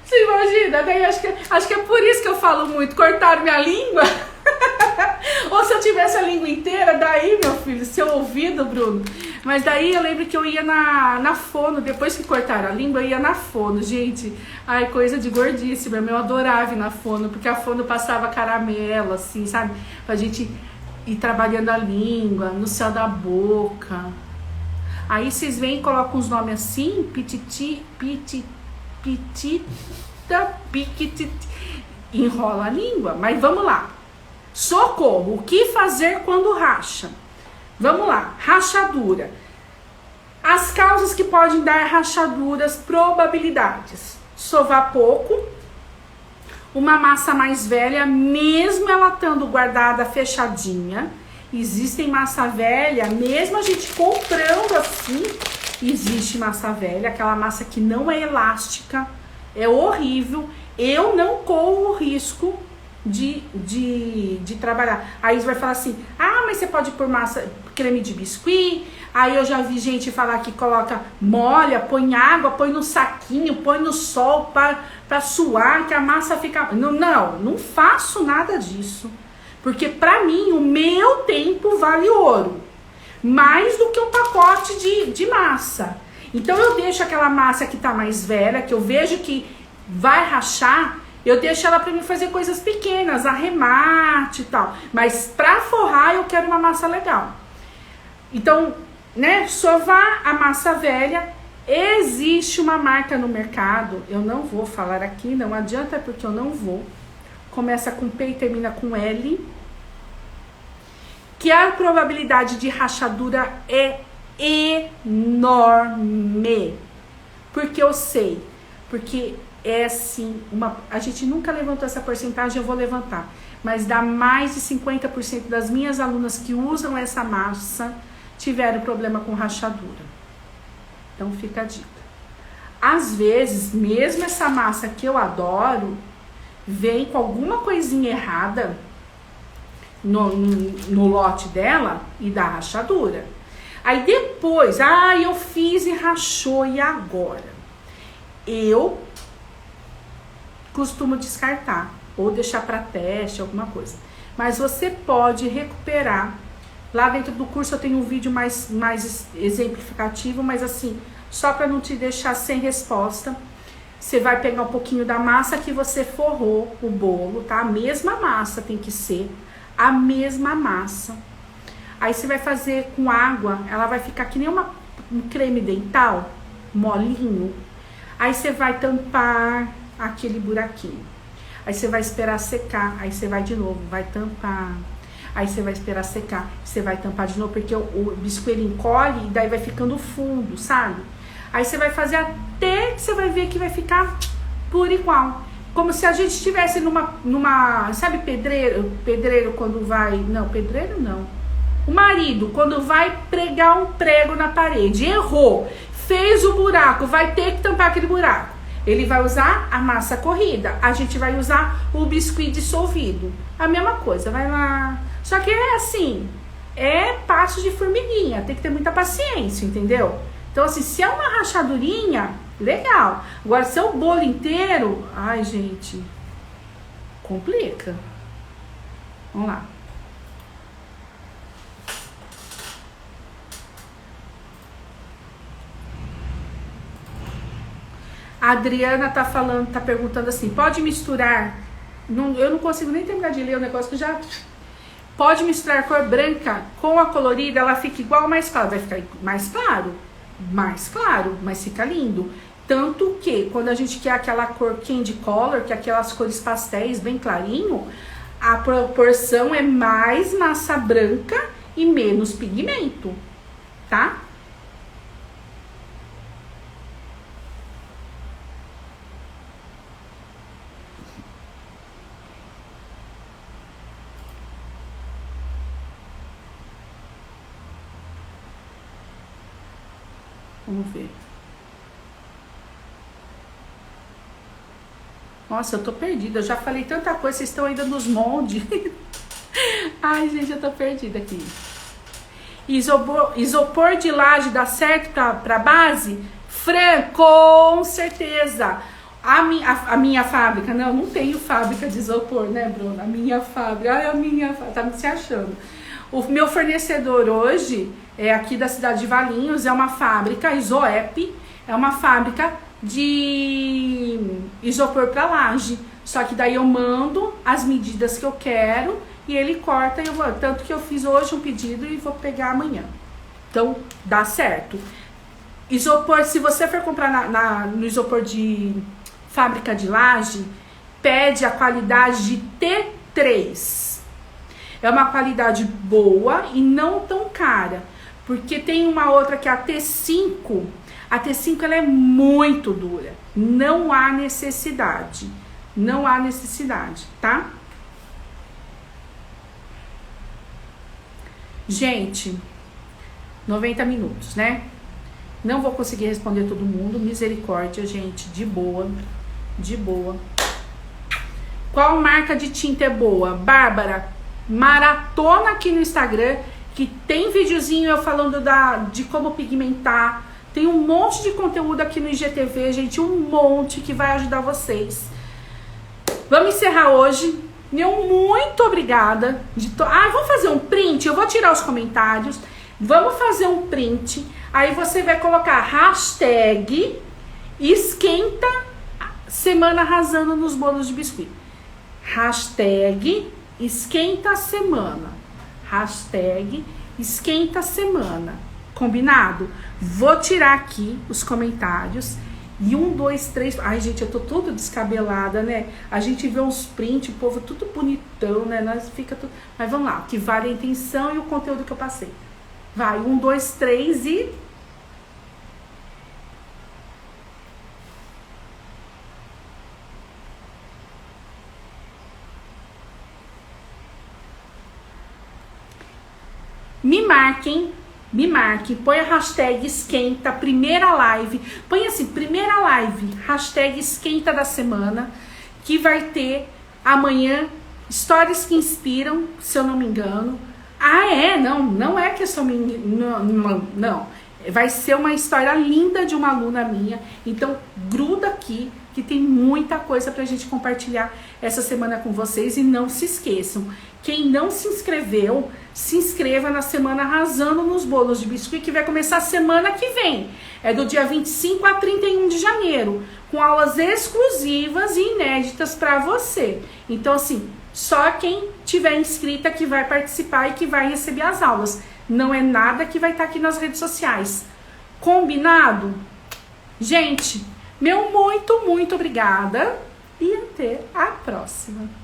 A: Você imagina? Daí acho que é por isso que eu falo muito. Cortaram minha língua? Ou se eu tivesse a língua inteira, daí, meu filho, seu ouvido, Bruno. Mas daí eu lembro que eu ia na fono, depois que cortaram a língua, eu ia na fono, gente. Ai, coisa de gordíssima, eu adorava ir na fono, porque a fono passava caramelo, assim, sabe? Pra gente ir trabalhando a língua, no céu da boca. Aí vocês vêm e colocam uns nomes assim, enrola a língua. Mas vamos lá. Socorro, o que fazer quando racha? Vamos lá, rachadura. As Causas que podem dar rachaduras, probabilidades. Sovar pouco, uma massa mais velha, mesmo ela estando guardada fechadinha. Existem massa velha, mesmo a gente comprando assim, existe massa velha, aquela massa que não é elástica, é horrível. Eu não corro o risco de trabalhar. Aí você vai falar assim, ah, mas você pode pôr massa, creme de biscuit. Aí eu já vi gente falar que coloca, molha, põe água, põe no saquinho, põe no sol para suar, que a massa fica... Não faço nada disso. Porque pra mim, o meu tempo vale ouro. Mais do que um pacote de massa. Então eu deixo aquela massa que tá mais velha, que eu vejo que vai rachar, eu deixo ela pra mim fazer coisas pequenas, arremate e tal. Mas pra forrar eu quero uma massa legal. Então, né, sovar a massa velha. Existe uma marca no mercado, eu não vou falar aqui, não adianta porque eu não vou. Começa com P e termina com L. Que a probabilidade de rachadura é enorme. Porque eu sei. Porque é assim, a gente nunca levantou essa porcentagem, eu vou levantar. Mas dá mais de 50% das minhas alunas que usam essa massa tiveram problema com rachadura. Então fica a dica. Às vezes, mesmo essa massa que eu adoro, vem com alguma coisinha errada no lote dela e dá rachadura. Aí depois, eu fiz e rachou, e agora? Eu costumo descartar ou deixar para teste, alguma coisa. Mas você pode recuperar. Lá dentro do curso eu tenho um vídeo mais exemplificativo, mas assim, só para não te deixar sem resposta. Você vai pegar um pouquinho da massa que você forrou o bolo, tá? A mesma massa tem que ser, a mesma massa. Aí você vai fazer com água, ela vai ficar que nem um creme dental, molinho. Aí você vai tampar aquele buraquinho. Aí você vai esperar secar, aí você vai de novo, vai tampar. Aí você vai esperar secar, você vai tampar de novo, porque o biscoito ele encolhe e daí vai ficando fundo, sabe? Aí você vai fazer até que você vai ver que vai ficar por igual. Como se a gente estivesse numa, sabe, pedreiro quando vai, não, pedreiro não. O marido, quando vai pregar um prego na parede, errou, fez o buraco, vai ter que tampar aquele buraco. Ele vai usar a massa corrida, a gente vai usar o biscuit dissolvido. A mesma coisa, vai lá. Só que é assim, é passo de formiguinha, tem que ter muita paciência, entendeu? Então assim, se é uma rachadurinha, legal. Agora, se é o bolo inteiro, ai gente, complica. Vamos lá. A Adriana tá perguntando assim, pode misturar, eu não consigo nem terminar de ler o negócio que já... Pode misturar cor branca com a colorida, ela fica igual ou mais claro? Vai ficar mais claro, mas fica lindo. Tanto que, quando a gente quer aquela cor candy color, que é aquelas cores pastéis bem clarinho, a proporção é mais massa branca e menos pigmento, tá? Vamos ver. Nossa, eu tô perdida. Eu já falei tanta coisa, vocês estão ainda nos moldes. Ai, gente, eu tô perdida aqui. Isopor de laje dá certo pra base? Fran, com certeza. A minha fábrica, não tenho fábrica de isopor, né, Bruna? A minha fábrica, tá me se achando. O meu fornecedor hoje é aqui da cidade de Valinhos, é uma fábrica, Isoep, é uma fábrica de isopor para laje. Só que daí eu mando as medidas que eu quero e ele corta, tanto que eu fiz hoje um pedido e vou pegar amanhã. Então, dá certo. Isopor, se você for comprar no isopor de fábrica de laje, pede a qualidade de T3. É uma qualidade boa e não tão cara. Porque tem uma outra que é a T5. A T5 ela é muito dura. Não há necessidade. Não há necessidade, tá? Gente, 90 minutos, né? Não vou conseguir responder todo mundo. Misericórdia, gente. De boa. De boa. Qual marca de tinta é boa? Bárbara, maratona aqui no Instagram, que tem videozinho eu falando de como pigmentar. Tem um monte de conteúdo aqui no IGTV, gente, um monte que vai ajudar vocês. Vamos encerrar hoje. Meu muito obrigada. Vamos fazer um print? Eu vou tirar os comentários. Vamos fazer um print. Aí você vai colocar hashtag esquenta semana arrasando nos bolos de biscuit. Hashtag esquenta semana. Hashtag esquenta semana. Combinado? Vou tirar aqui os comentários. E 1, 2, 3. Ai, gente, eu tô tudo descabelada, né? A gente vê uns prints, o povo tudo bonitão, né? Nós fica tudo. Mas vamos lá, o que vale a intenção e o conteúdo que eu passei. Vai, 1, 2, 3 e. Me marquem, põe a hashtag esquenta, primeira live, põe assim, primeira live, hashtag esquenta da semana, que vai ter amanhã histórias que inspiram, se eu não me engano. Não é que eu sou não, vai ser uma história linda de uma aluna minha, então gruda aqui, que tem muita coisa pra gente compartilhar essa semana com vocês. E não se esqueçam, quem não se inscreveu, se inscreva na Semana Arrasando nos Bolos de Biscuit, que vai começar semana que vem. É do dia 25 a 31 de janeiro, com aulas exclusivas e inéditas para você. Então, assim, só quem tiver inscrita que vai participar e que vai receber as aulas. Não é nada que vai estar aqui nas redes sociais. Combinado? Gente, meu muito obrigada e até a próxima.